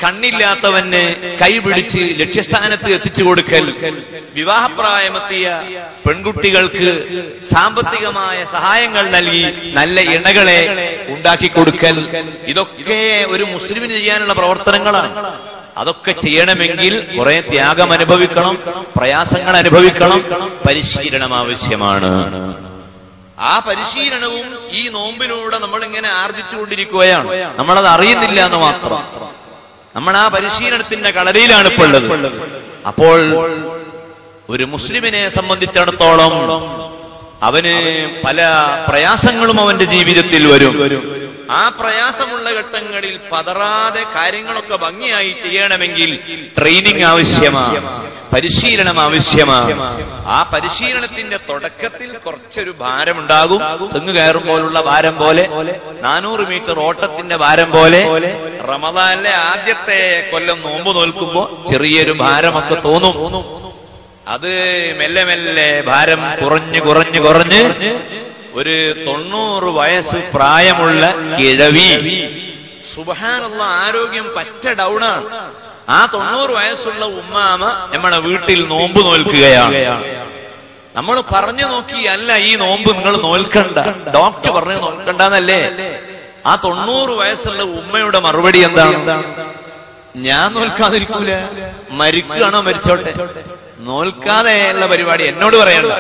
S3: കണ്ണില്ലാത്തവന് കൈപിടിച്ച് ലക്ഷ്യസ്ഥാനത്ത് എത്തിച്ചു കൊടുക്കൽ, വിവാഹപ്രായമെത്തിയ പെൺകുട്ടികൾക്ക് സാമ്പത്തികമായ സഹായങ്ങൾ നൽകി നല്ല ഇണകളെ ഉണ്ടാക്കിക്കൊടുക്കൽ, ഇതൊക്കെ ഒരു മുസ്ലിമിന് ചെയ്യാനുള്ള പ്രവർത്തനങ്ങളാണ്. അതൊക്കെ ചെയ്യണമെങ്കിൽ കുറെ ത്യാഗം അനുഭവിക്കണം, പ്രയാസങ്ങൾ അനുഭവിക്കണം, പരിശീലനം ആവശ്യമാണ്. ആ പരിശീലനവും ഈ നോമ്പിലൂടെ നമ്മളിങ്ങനെ ആർജിച്ചുകൊണ്ടിരിക്കുകയാണ്. നമ്മളത് അറിയുന്നില്ല എന്ന് മാത്രം. നമ്മൾ ആ പരിശീലനത്തിന്റെ കളരിയിലാണ് ഇപ്പോൾ ഉള്ളത്. അപ്പോൾ ഒരു മുസ്ലിമിനെ സംബന്ധിച്ചിടത്തോളം അവന് പല പ്രയാസങ്ങളും അവന്റെ ജീവിതത്തിൽ വരും. ആ പ്രയാസമുള്ള ഘട്ടങ്ങളിൽ പതറാതെ കാര്യങ്ങളൊക്കെ ഭംഗിയായി ചെയ്യണമെങ്കിൽ ട്രെയിനിങ് ആവശ്യമാണ്, പരിശീലനം ആവശ്യമാണ്. ആ പരിശീലനത്തിന്റെ തുടക്കത്തിൽ കുറച്ചൊരു ഭാരമുണ്ടാകും. തെങ്ങ് കയറുമ്പോലുള്ള ഭാരം പോലെ, 400 മീറ്റർ ഓട്ടത്തിന്റെ ഭാരം പോലെ, റമദാനിലെ ആദ്യത്തെ കൊല്ലം നോമ്പ് നോൽക്കുമ്പോൾ ചെറിയൊരു ഭാരമൊക്കെ തോന്നും. അത് മെല്ലെ മെല്ലെ ഭാരം കുറഞ്ഞ് കുറഞ്ഞ് കുറഞ്ഞ് ഒരു 90 വയസ്സ് പ്രായമുള്ള കിഴവി, സുബ്ഹാനല്ലാഹ്, ആരോഗ്യം പറ്റ ഡൗണാണ്. ആ 90 വയസ്സുള്ള ഉമ്മാമ നമ്മുടെ വീട്ടിൽ നോമ്പ് നോൽക്കുകയാണ്. നമ്മൾ പറഞ്ഞു നോക്കി, അല്ല ഈ നോമ്പ് നിങ്ങൾ നോൽക്കണ്ട, ഡോക്ടർ പറഞ്ഞു നോൽക്കണ്ടെന്നല്ലേ. ആ 90 വയസ്സുള്ള ഉമ്മയുടെ മറുപടി എന്താണ്? ഞാൻ നോൽക്കാതിരിക്കൂല, മരിക്കുകയാണോ മരിച്ചോട്ടെ, നോൽക്കാതെയുള്ള പരിപാടി എന്നോട് പറയണ്ട.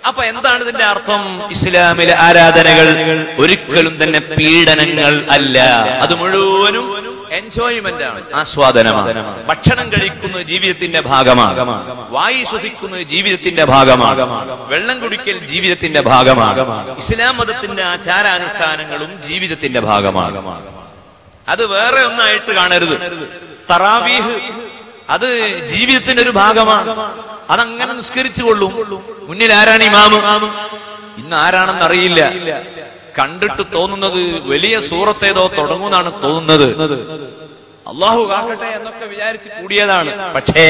S3: അപ്പൊ എന്താണ് ഇതിന്റെ അർത്ഥം? ഇസ്ലാമിലെ ആരാധനകൾ ഒരിക്കലും തന്നെ പീഡനങ്ങൾ അല്ല, അത് മുഴുവനും എൻജോയ്മെന്റ് ആണ്, ആസ്വാദനമാണ്. ഭക്ഷണം കഴിക്കുന്നത് ജീവിതത്തിന്റെ ഭാഗമാണ്, വായു ശ്വസിക്കുന്നത് ജീവിതത്തിന്റെ ഭാഗമാണ്, വെള്ളം കുടിക്കൽ ജീവിതത്തിന്റെ ഭാഗമാണ്, ഇസ്ലാം മതത്തിന്റെ ആചാരാനുഷ്ഠാനങ്ങളും ജീവിതത്തിന്റെ ഭാഗമാണ്. അത് വേറെ ഒന്നായിട്ട് കാണരുത്. തറാവീഹ് അത് ജീവിതത്തിന്റെ ഒരു ഭാഗമാണ്. അതങ്ങനെ നിസ്കരിച്ചുകൊള്ളും. മുന്നിൽ ആരാണ് ഇമാമ്? ഇന്ന് ആരാണെന്ന് അറിയില്ല. കണ്ടിട്ട് തോന്നുന്നത് വലിയ സൂറത്തേതോ തുടങ്ങുന്നാണ് തോന്നുന്നത്. അള്ളാഹു കാക്കട്ടെ എന്നൊക്കെ വിചാരിച്ച് കൂടിയതാണ്. പക്ഷേ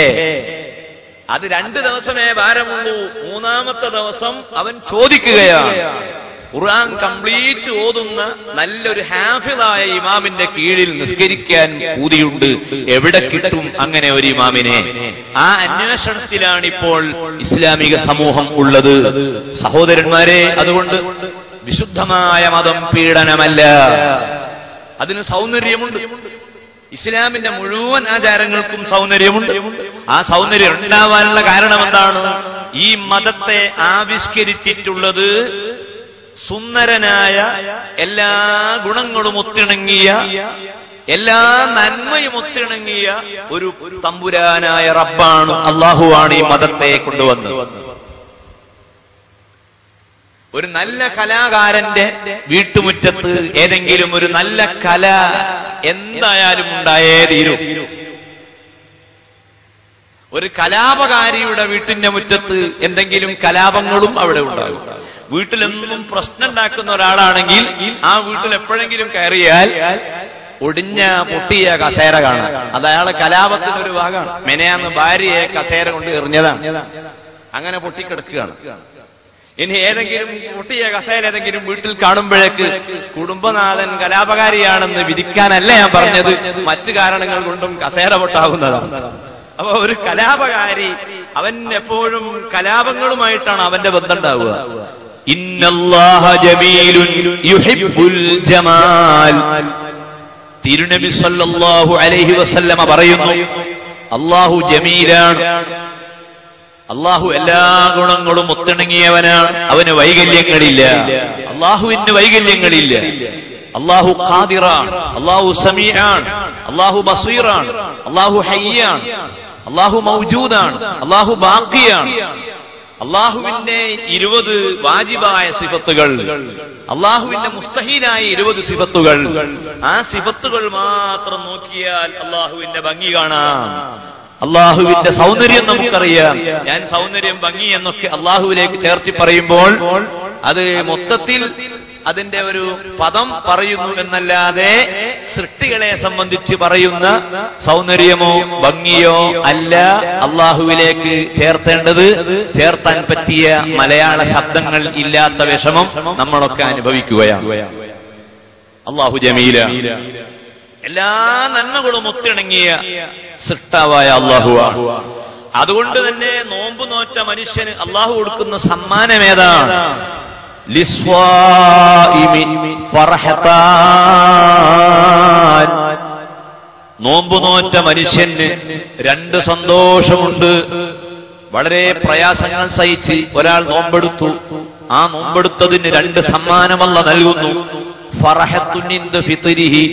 S3: അത് 2 ദിവസമേ ഭാരമുള്ളൂ. 3-ാമത്തെ ദിവസം അവൻ ചോദിക്കുകയാണ്. ഖുർആൻ കംപ്ലീറ്റ് ഓതുന്ന നല്ലൊരു ഹാഫിളായ ഇമാമിന്റെ കീഴിൽ നിസ്കരിക്കാൻ പൂതിയുണ്ട്. എവിടെ കിട്ടും അങ്ങനെ ഒരു ഇമാമിനെ? ആ അന്വേഷണത്തിലാണ് ഇപ്പോൾ ഇസ്ലാമിക സമൂഹം ഉള്ളത്. സഹോദരന്മാരെ, അതുകൊണ്ട് വിശുദ്ധമായ മതം പീഡനമല്ല, അതിന് സൗന്ദര്യമുണ്ട്. ഇസ്ലാമിന്റെ മുഴുവൻ ആചാരങ്ങൾക്കും സൗന്ദര്യമുണ്ട്. ആ സൗന്ദര്യം ഉണ്ടാവാനുള്ള കാരണം എന്താണ്? ഈ മതത്തെ ആവിഷ്കരിച്ചിട്ടുള്ളത് സുന്ദരനായ, എല്ലാ ഗുണങ്ങളും ഒത്തിണങ്ങിയ, എല്ലാ നന്മയും ഒത്തിണങ്ങിയ ഒരു തമ്പുരാനായ റബ്ബാണ്, അള്ളാഹുവാണ് ഈ മതത്തെ കൊണ്ടുവന്നത്. ഒരു നല്ല കലാകാരന്റെ വീട്ടുമുറ്റത്ത് ഏതെങ്കിലും ഒരു നല്ല കല എന്തായാലും ഉണ്ടായേ തീരൂ. ഒരു കലാപകാരിയുടെ വീട്ടിന്റെ മുറ്റത്ത് എന്തെങ്കിലും കലാപങ്ങളും അവിടെ ഉണ്ടാകും. വീട്ടിലെന്നും പ്രശ്നം ഉണ്ടാക്കുന്ന ഒരാളാണെങ്കിൽ ആ വീട്ടിൽ എപ്പോഴെങ്കിലും കയറിയാൽ ഒടിഞ്ഞ പൊട്ടിയ കസേര കാണാം. അത് അയാളെ കലാപത്തിനൊരു ഭാഗമാണ്. മെനയാന്ന് ഭാര്യയെ കസേര കൊണ്ട് എറിഞ്ഞതാണ്, അങ്ങനെ പൊട്ടിക്കിടക്കുകയാണ്. ഇനി ഏതെങ്കിലും പൊട്ടിയ കസേര ഏതെങ്കിലും വീട്ടിൽ കാണുമ്പോഴേക്ക് കുടുംബനാഥൻ കലാപകാരിയാണെന്ന് വിധിക്കാനല്ല ഞാൻ പറഞ്ഞത്, മറ്റു കാരണങ്ങൾ കൊണ്ടും കസേര പൊട്ടാവുന്നതാണ്. അപ്പൊ ഒരു കലാപകാരി അവൻ എപ്പോഴും കലാപങ്ങളുമായിട്ടാണ് അവന്റെ ബന്ധം ഉണ്ടാവുക. ഇന്നല്ലാഹ ജമീലുൻ യുഹിബ്ബുൽ ജമാൽ. തിരുനബി സല്ലല്ലാഹു അലൈഹി വസല്ലമ പറയുന്നു, അല്ലാഹു ജമീലാണ്, അല്ലാഹു എല്ലാ ഗുണങ്ങളും ഒത്തിണങ്ങിയവനാണ്, അവന് വൈകല്യങ്ങളില്ല. അല്ലാഹുവിന് വൈകല്യങ്ങളില്ല. അല്ലാഹു ഖാദിറാണ്, അല്ലാഹു സമീആണ്, അല്ലാഹു ബസീറാണ്, അല്ലാഹു ഹയ്യാണ്, അല്ലാഹു മൗജൂദാണ്, അല്ലാഹു ബാഖിയാണ്. അല്ലാഹുവിന്റെ 20 വാജിബായ സിഫത്തുകൾ, അല്ലാഹുവിന്റെ മുസ്തഹീലായ 20 സിഫത്തുകൾ, ആ സിഫത്തുകൾ മാത്രം നോക്കിയാൽ അല്ലാഹുവിന്റെ ഭംഗി കാണാം. അള്ളാഹുവിന്റെ സൗന്ദര്യം നമുക്കറിയാം. ഞാൻ സൗന്ദര്യം, ഭംഗി എന്നൊക്കെ അള്ളാഹുവിലേക്ക് ചേർത്തി പറയുമ്പോൾ അത് മൊത്തത്തിൽ അതിന്റെ ഒരു പദം പറയുന്നു എന്നല്ലാതെ സൃഷ്ടികളെ സംബന്ധിച്ച് പറയുന്ന സൗന്ദര്യമോ ഭംഗിയോ അല്ല അള്ളാഹുവിലേക്ക് ചേർത്തേണ്ടത്. ചേർത്താൻ പറ്റിയ മലയാള ശബ്ദങ്ങൾ ഇല്ലാത്ത വിഷമം നമ്മളൊക്കെ അനുഭവിക്കുകയാണ്. അള്ളാഹു ജമീല, എല്ലാ നന്മകളും ഒത്തിണങ്ങിയ സൃഷ്ടാവായ അള്ളാഹുവാണ്. അതുകൊണ്ട് തന്നെ നോമ്പ് നോറ്റ മനുഷ്യന് അള്ളാഹു കൊടുക്കുന്ന സമ്മാനമേതാണ്? ലിസ്വാഇമി ഫർഹതാൻ. നോമ്പ് നോറ്റ മനുഷ്യന് 2 സന്തോഷമുണ്ട്. വളരെ പ്രയാസങ്ങൾ സഹിച്ച് ഒരാൾ നോമ്പെടുത്തു, ആ നോമ്പെടുത്തതിന് 2 സമ്മാനം അല്ലാഹു നൽകുന്നു. ഫറഹത്തുൻ ഇൻദ ഫിത്രിഹി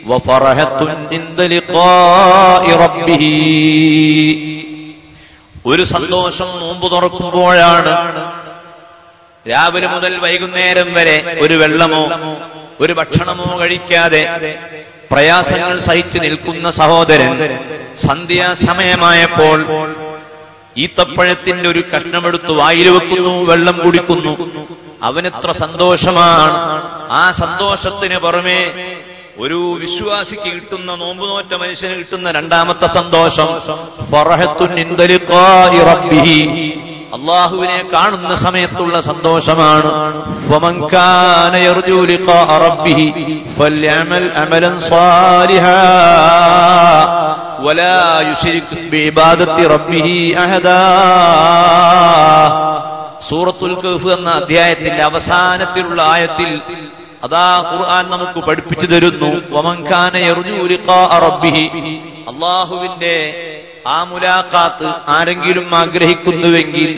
S3: വഫറഹത്തുൻ ഇൻദ ലിഖാഇ റബ്ബിഹി. ഒരു സന്തോഷം നോമ്പ് തുറക്കുമ്പോഴാണ്. രാവിലെ മുതൽ വൈകുന്നേരം വരെ ഒരു വെള്ളമോ ഒരു ഭക്ഷണമോ കഴിക്കാതെ പ്രയാസങ്ങൾ സഹിച്ചു നിൽക്കുന്ന സഹോദരൻ സന്ധ്യാസമയമായപ്പോൾ ഈത്തപ്പഴത്തിന്റെ ഒരു കഷ്ണമെടുത്ത് വായിൽ വെക്കുന്നു, വെള്ളം കുടിക്കുന്നു. അവനെത്ര സന്തോഷമാണ്. ആ സന്തോഷത്തിന് പുറമെ ഒരു വിശ്വാസിക്ക് കിട്ടുന്ന, നോമ്പ് നോറ്റ മനുഷ്യന് കിട്ടുന്ന രണ്ടാമത്തെ സന്തോഷം ഫറഹത്തുൻ ഇൻദ ലിഖാഇ റബ്ബിഹി, അല്ലാഹുവിനെ കാണുന്ന സമയത്തുള്ള സന്തോഷമാണ്. വമൻ കാന യർജു ലിഖാഅ റബ്ബിഹി ഫൽയഅമൽ അമലൻ സാലിഹാ വലാ യുശ്രിക് ബിഇബാദത്തി റബ്ബിഹി അഹദാ. സൂറത്തുൽ കഹ്ഫ് എന്ന അധ്യായത്തിന്റെ അവസാനത്തിലുള്ള ആയത്തിൽ അതാ ഖുർആൻ നമുക്ക് പഠിപ്പിച്ചു തരുന്നു. വമൻ കാന യർജു ലിഖാഅ റബ്ബിഹി, അല്ലാഹുവിന്റെ ആ മുലാഖാത്ത് ആരെങ്കിലും ആഗ്രഹിക്കുന്നുവെങ്കിൽ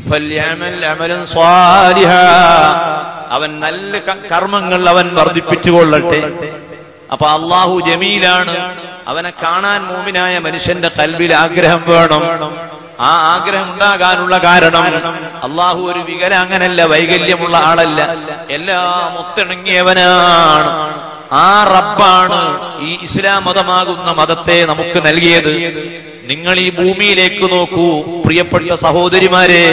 S3: ഫൽയഅമൽ അമലൻ സ്വാലിഹാ, അവൻ നല്ല കർമ്മങ്ങൾ അവൻ വർദ്ധിപ്പിച്ചുകൊള്ളട്ടെ. അപ്പൊ അല്ലാഹു ജമീലാണ്. അവനെ കാണാൻ മുഅ്മിനായ മനുഷ്യന്റെ ഖൽബിൽ ആഗ്രഹം വേണം. ആ ആഗ്രഹം ഉണ്ടാകാനുള്ള കാരണം അല്ലാഹു ഒരു വികലാംഗനല്ല, വൈകല്യമുള്ള ആളല്ല, എല്ലാം ഒത്തിണങ്ങിയവനാണ്. ആ റബ്ബാണ് ഈ ഇസ്ലാം മതമാകുന്ന മതത്തെ നമുക്ക് നൽകിയത്. നിങ്ങൾ ഈ ഭൂമിയിലേക്ക് നോക്കൂ പ്രിയപ്പെട്ട സഹോദരിമാരെ,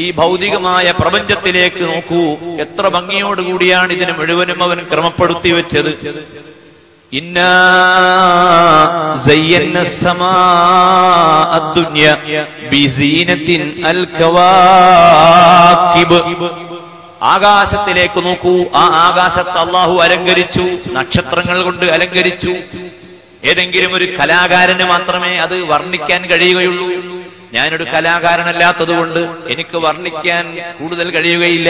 S3: ഈ ഭൗതികമായ പ്രപഞ്ചത്തിലേക്ക് നോക്കൂ. എത്ര ഭംഗിയോടുകൂടിയാണ് ഇതിന് മുഴുവനും അവൻ ക്രമപ്പെടുത്തി വെച്ചത്. ഇന്നാ സയ്യന്ന സമാഅ ദുനിയ ബിസീനത്തിൻ അൽ കവാകിബ്. ആകാശത്തിലേക്ക് നോക്കൂ. ആ ആകാശത്ത് അല്ലാഹു അലങ്കരിച്ചു, നക്ഷത്രങ്ങൾ കൊണ്ട് അലങ്കരിച്ചു. ഏതെങ്കിലും ഒരു കലാകാരന് മാത്രമേ അത് വർണ്ണിക്കാൻ കഴിയുകയുള്ളൂ. ഞാനൊരു കലാകാരനല്ലാത്തതുകൊണ്ട് എനിക്ക് വർണ്ണിക്കാൻ കൂടുതൽ കഴിയുകയില്ല.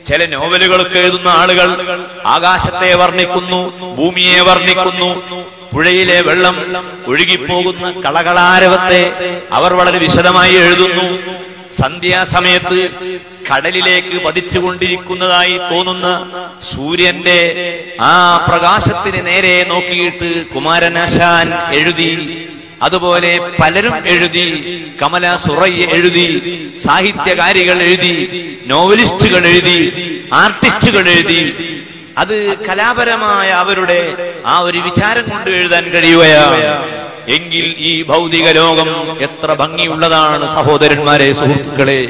S3: ചില നോവലുകളൊക്കെ എഴുതുന്ന ആളുകൾ ആകാശത്തെ വർണ്ണിക്കുന്നു, ഭൂമിയെ വർണ്ണിക്കുന്നു, പുഴയിലെ വെള്ളം ഒഴുകിപ്പോകുന്ന കളകളാരവത്തെ അവർ വളരെ വിശദമായി എഴുതുന്നു. സന്ധ്യാസമയത്ത് കടലിലേക്ക് പതിച്ചുകൊണ്ടിരിക്കുന്നതായി തോന്നുന്ന സൂര്യന്റെ ആ പ്രകാശത്തിന് നേരെ നോക്കിയിട്ട് കുമാരനാശാൻ എഴുതി. അതുപോലെ പലരും എഴുതി. കമല സുറയ്യ എഴുതി, സാഹിത്യകാരികൾ എഴുതി, നോവലിസ്റ്റുകൾ എഴുതി, ആർട്ടിസ്റ്റുകൾ എഴുതി. അത് കലാപരമായ അവരുടെ ആ ഒരു വിചാരം കൊണ്ട് എഴുതാൻ കഴിയുകയാണ്. എങ്കിൽ ഈ ഭൗതിക ലോകം എത്ര ഭംഗിയുള്ളതാണ് സഹോദരന്മാരെ, സുഹൃത്തുക്കളെ.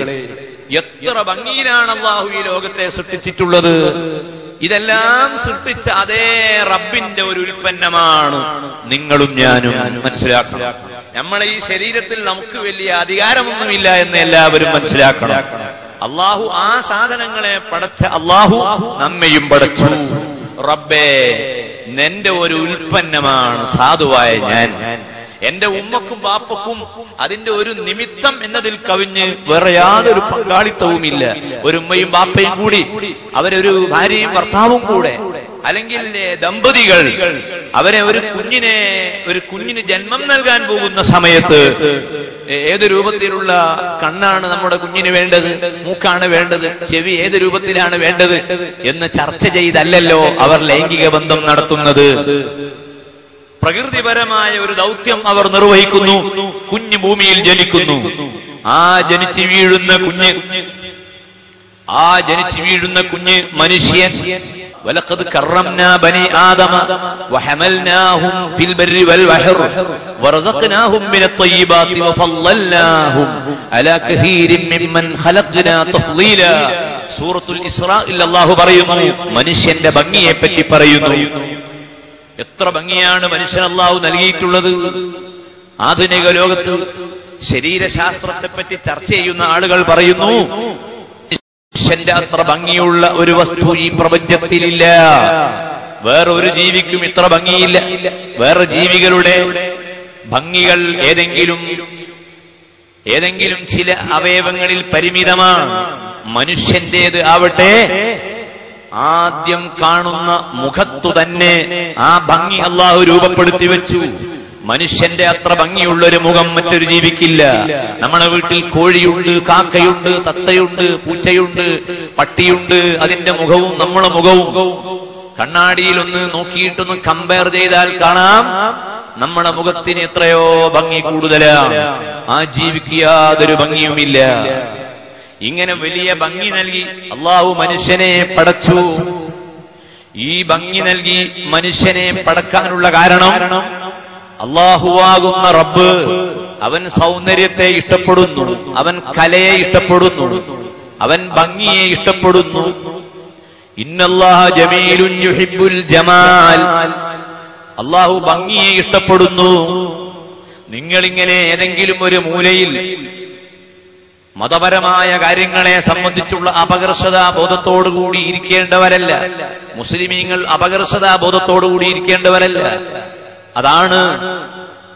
S3: എത്ര ഭംഗിയിലാണ് അല്ലാഹു ഈ ലോകത്തെ സൃഷ്ടിച്ചിട്ടുള്ളത്. ഇതെല്ലാം സൃഷ്ടിച്ച അതേ റബ്ബിന്റെ ഒരു ഉൽപ്പന്നമാണ് നിങ്ങളും ഞാനും. മനസ്സിലാക്കണം. നമ്മളെ ഈ ശരീരത്തിൽ നമുക്ക് വലിയ അധികാരമൊന്നുമില്ല എന്ന് എല്ലാവരും മനസ്സിലാക്കണം. അല്ലാഹു ആ സാധനങ്ങളെ പടച്ച അല്ലാഹു നമ്മയും പടച്ചു. റബ്ബേ, നിന്റെ ഒരു ഉൽപ്പന്നമാണ് സാധുവായ ഞാൻ. എന്റെ ഉമ്മക്കും ബാപ്പക്കും അതിന്റെ ഒരു നിമിത്തം എന്നതിൽ കവിഞ്ഞ് വേറെ യാതൊരു പങ്കാളിത്തവുമില്ല. ഒരു ഉമ്മയും ബാപ്പയും കൂടി, അവരൊരു ഭാര്യയും ഭർത്താവും കൂടെ, അല്ലെങ്കിൽ ദമ്പതികൾ അവരെ ഒരു കുഞ്ഞിന് ജന്മം നൽകാൻ പോകുന്ന സമയത്ത് ഏത് രൂപത്തിലുള്ള കണ്ണാണ് നമ്മുടെ കുഞ്ഞിന് വേണ്ടത്, മൂക്കാണ് വേണ്ടത്, ചെവി ഏത് രൂപത്തിലാണ് വേണ്ടത് എന്ന് ചർച്ച ചെയ്തല്ലല്ലോ അവർ ലൈംഗിക ബന്ധം നടത്തുന്നത്. പ്രകൃതിപരമായ ഒരു ദൗത്യം അവർ നിർവഹിക്കുന്നു. കുഞ്ഞ് ഭൂമിയിൽ ജനിക്കുന്നു. ആ ജനിച്ചു വീഴുന്ന കുഞ്ഞ് മനുഷ്യൻ. വലഖദ് കറംനാ ബനി ആദമ വഹമൽനാഹും ഫിൽ ബർരി വൽ ബഹർ വറസഖ്നാഹും മിനത് ത്വയ്യിബാതി വഫളൽനാഹും അലാ കസീരിൻ മിമ്മൻ ഖലഖ്നാ തഫ്ളീലാ. സൂറത്തുൽ ഇസ്രായിൽ അല്ലാഹു പറയുന്നു, മനുഷ്യന്റെ ഭംഗിയെ പറ്റി പറയുന്നു. എത്ര ഭംഗിയാണ് മനുഷ്യൻ അല്ലാഹു നൽകിയിട്ടുള്ളത്. ആധുനിക ലോകത്ത് ശരീരശാസ്ത്രത്തെപ്പറ്റി ചർച്ച ചെയ്യുന്ന ആളുകൾ പറയുന്നു, മനുഷ്യന്റെ അത്ര ഭംഗിയുള്ള ഒരു വസ്തു ഈ പ്രപഞ്ചത്തിലില്ല. വേറൊരു ജീവിക്കും ഇത്ര ഭംഗിയില്ല. വേറെ ജീവികളുടെ ഭംഗികൾ ഏതെങ്കിലും ചില അവയവങ്ങളിൽ പരിമിതമാണ്. മനുഷ്യന്റേത് ആവട്ടെ, ആദ്യം കാണുന്ന മുഖത്തു തന്നെ ആ ഭംഗി അല്ലാഹു രൂപപ്പെടുത്തി വെച്ചു. മനുഷ്യന്റെ അത്ര ഭംഗിയുള്ളൊരു മുഖം മറ്റൊരു ജീവിക്കില്ല. നമ്മുടെ വീട്ടിൽ കോഴിയുണ്ട്, കാക്കയുണ്ട്, തത്തയുണ്ട്, പൂച്ചയുണ്ട്, പട്ടിയുണ്ട്. അതിന്റെ മുഖവും നമ്മളെ മുഖവും കണ്ണാടിയിൽ ഒന്ന് നോക്കിയിട്ടൊന്ന് കമ്പയർ ചെയ്താൽ കാണാം നമ്മുടെ മുഖത്തിന് എത്രയോ ഭംഗി കൂടുതലാണ്. ആ ജീവിക്ക് യാതൊരു ഭംഗിയുമില്ല. ഇങ്ങനെ വലിയ ഭംഗി നൽകി അള്ളാഹു മനുഷ്യനെ പടച്ചു. ഈ ഭംഗി നൽകി മനുഷ്യനെ പടക്കാനുള്ള കാരണം അള്ളാഹുവാകുന്ന റബ്ബ് അവൻ സൗന്ദര്യത്തെ ഇഷ്ടപ്പെടുന്നു, അവൻ കലയെ ഇഷ്ടപ്പെടുന്നു, അവൻ ഭംഗിയെ ഇഷ്ടപ്പെടുന്നു. ഇന്നല്ലാഹ ജമീലുൻ യുഹിബ്ബുൽ ജമാൽ. അള്ളാഹു ഭംഗിയെ ഇഷ്ടപ്പെടുന്നു. നിങ്ങളിങ്ങനെ ഏതെങ്കിലും ഒരു മൂലയിൽ മതപരമായ കാര്യങ്ങളെ സംബന്ധിച്ചുള്ള അപകർഷതാബോധത്തോടുകൂടി ഇരിക്കേണ്ടവരല്ല. മുസ്ലിമീങ്ങൾ അപകർഷതാബോധത്തോടുകൂടി ഇരിക്കേണ്ടവരല്ല. അതാണ്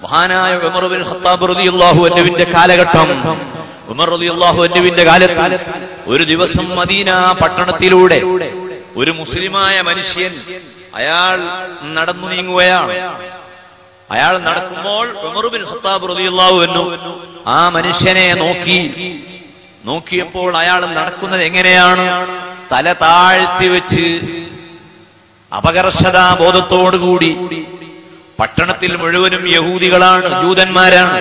S3: മഹാനായ ഉമർ ബിൻ ഖത്താബ് റളിയല്ലാഹു അൻഹുവിന്റെ കാലഘട്ടം. ഉമർ റളിയല്ലാഹു അൻഹുവിന്റെ കാലത്ത് ഒരു ദിവസം മദീന പട്ടണത്തിലൂടെ ഒരു മുസ്ലിമായ മനുഷ്യൻ അയാൾ നടന്നു നീങ്ങുകയാണ്. അയാൾ നടക്കുമ്പോൾ ഉമർ ബിൻ ഖത്താബ് റളിയല്ലാഹു അൻഹു ആ മനുഷ്യനെ നോക്കിയപ്പോൾ അയാൾ നടക്കുന്നത് എങ്ങനെയാണ്? തല താഴ്ത്തി വെച്ച് അപകർഷതാബോധത്തോടുകൂടി. പട്ടണത്തിൽ മുഴുവനും യഹൂദികളാണ്, ജൂതന്മാരാണ്.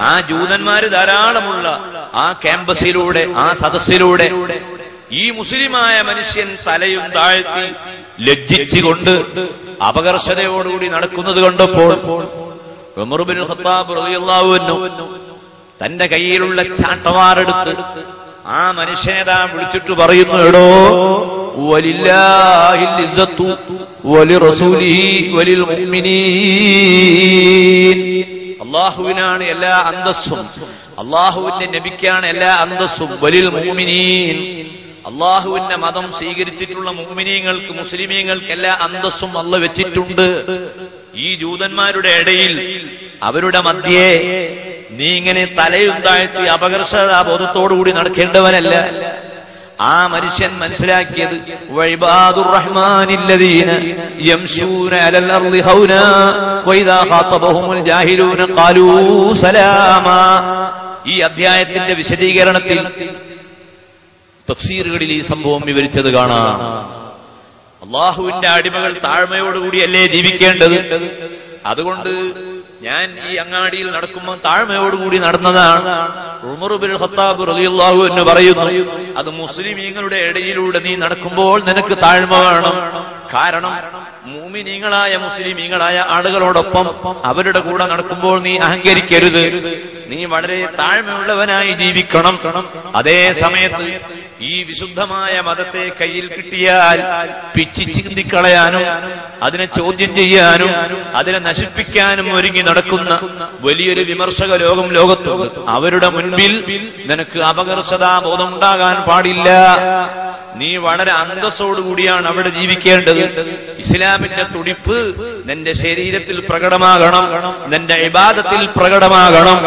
S3: ആ ജൂതന്മാര് ധാരാളമുള്ള ആ ക്യാമ്പസിലൂടെ, ആ സദസ്സിലൂടെ ഈ മുസ്ലിമായ മനുഷ്യൻ തലയും താഴ്ത്തി ലജ്ജിച്ചുകൊണ്ട് അപകർഷതയോടുകൂടി നടക്കുന്നത് കണ്ടപ്പോൾ ഉമർ ബിൻ ഖത്താബ് റളിയല്ലാഹു അൻഹു തന്റെ കയ്യിലുള്ള ചാട്ടവാറെടുത്ത് ആ മനുഷ്യനെ താൻ വിളിച്ചിട്ട് പറയുന്നു, എടോ വലില്ലാഹിൽ ഇസ്സത്തു വലിറസൂലിഹി വലിൽ മുഅ്മിനീൻ. അല്ലാഹുവിനാണ് എല്ലാ അന്തസ്സും, അല്ലാഹുവിന്റെ നബിക്കാണ് എല്ലാ അന്തസ്സും. വലിൽ മുഅ്മിനീൻ, അല്ലാഹുവിന്റെ മതം സ്വീകരിച്ചിട്ടുള്ള മുഅ്മിനീങ്ങൾക്ക്, മുസ്ലിമീങ്ങൾക്ക് എല്ലാ അന്തസ്സും അല്ലാഹു വെച്ചിട്ടുണ്ട്. ഈ ജൂതന്മാരുടെ ഇടയിൽ, അവരുടെ മധ്യേ നീ ഇങ്ങനെ തലയും താഴ്ത്തി അപകർഷതാബോധത്തോടുകൂടി നടക്കേണ്ടവനല്ല. ആ മനുഷ്യൻ മനസ്സിലാക്കിയത് വഇബാദുർ റഹ്മാനില്ലദീന യംശൂന അലൽ അർളി ഹൗനാ വഇദാ ഖാതബഹുമുൽ ജാഹിലൂന ഖാലൂ സലാമാ. ഈ അധ്യായത്തിന്റെ വിശദീകരണത്തിൽ തഫ്സീറുകളിൽ ഈ സംഭവം വിവരിച്ചത് കാണാം. അള്ളാഹുവിന്റെ അടിമകൾ താഴ്മയോടുകൂടിയല്ലേ ജീവിക്കേണ്ടത്. അതുകൊണ്ട് ഞാൻ ഈ അങ്ങാടിയിൽ നടക്കുമ്പോൾ താഴ്മയോടുകൂടി നടന്നതാണ്. ഉമർ ബിൻ ഖത്താബ് റളിയല്ലാഹു അൻഹു പറയുന്നു, അത് മുസ്ലിമീങ്ങളുടെ ഇടയിലൂടെ നീ നടക്കുമ്പോൾ നിനക്ക് താഴ്മ വേണം. കാരണം മുഅ്മിനീങ്ങളായ മുസ്ലിമീങ്ങളായ ആളുകളോടൊപ്പം അവരുടെ കൂടെ നടക്കുമ്പോൾ നീ അഹങ്കരിക്കരുത്. നീ വളരെ താഴ്മയുള്ളവനായി ജീവിക്കണം. അതേ സമയത്ത് ഈ വിശുദ്ധമായ മതത്തെ കയ്യിൽ കിട്ടിയാൽ പിച്ചി ചിന്തിക്കളയാനും അതിനെ ചോദ്യം ചെയ്യാനും അതിനെ നശിപ്പിക്കാനും ഒരുങ്ങി നടക്കുന്ന വലിയൊരു വിമർശക ലോകത്തുണ്ട്. അവരുടെ മുൻപിൽ നിനക്ക് അപകർഷതാബോധം ഉണ്ടാകാൻ പാടില്ല. നീ വളരെ അന്തസ്സോടുകൂടിയാണ് അവിടെ ജീവിക്കേണ്ടത്. ഇസ്ലാമിന്റെ തുടിപ്പ് നിന്റെ ശരീരത്തിൽ പ്രകടമാകണം, നിന്റെ ഇബാദത്തിൽ പ്രകടമാകണം.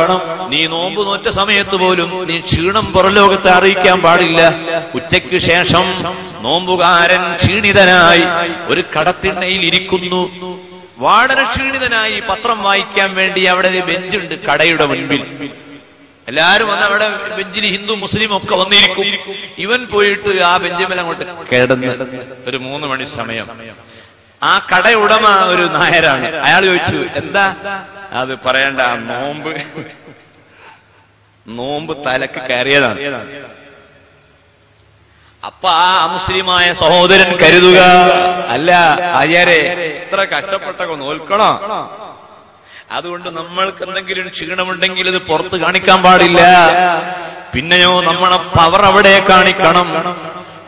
S3: നീ നോമ്പ് നോറ്റ സമയത്ത് പോലും നീ ക്ഷീണം പുറലോകത്തെ അറിയിക്കാൻ പാടില്ല. ഉച്ചയ്ക്ക് ശേഷം നോമ്പുകാരൻ ക്ഷീണിതനായി ഒരു കടത്തിണ്ണയിൽ ഇരിക്കുന്നു. വളരെ ക്ഷീണിതനായി പത്രം വായിക്കാൻ വേണ്ടി അവിടെ ഒരു ബെഞ്ചുണ്ട് കടയുടെ മുൻപിൽ. എല്ലാവരും വന്ന് അവിടെ ബെഞ്ചിൽ ഹിന്ദു മുസ്ലിം ഒക്കെ വന്നിരിക്കും. ഇവൻ പോയിട്ട് ആ ബെഞ്ചിമേൽ അങ്ങോട്ട് കിടന്ന് ഒരു 3 മണി സമയം. ആ കടയുടമ ഒരു നായരാണ്. അയാൾ ചോദിച്ചു, എന്താ? അത് പറയണ്ട, നോമ്പ് തലക്ക് കയറിയതാണ്. അപ്പൊ ആ അമുസ്ലിമായ സഹോദരൻ കരുതുക, അല്ല അയ്യരെ ഇത്ര കഷ്ടപ്പെട്ടൊക്കെ നോൽക്കണോ? അതുകൊണ്ട് നമ്മൾക്ക് എന്തെങ്കിലും ക്ഷീണമുണ്ടെങ്കിൽ ഇത് പുറത്ത് കാണിക്കാൻ പാടില്ല. പിന്നെയോ നമ്മളെ പവർ അവിടെ കാണിക്കണം.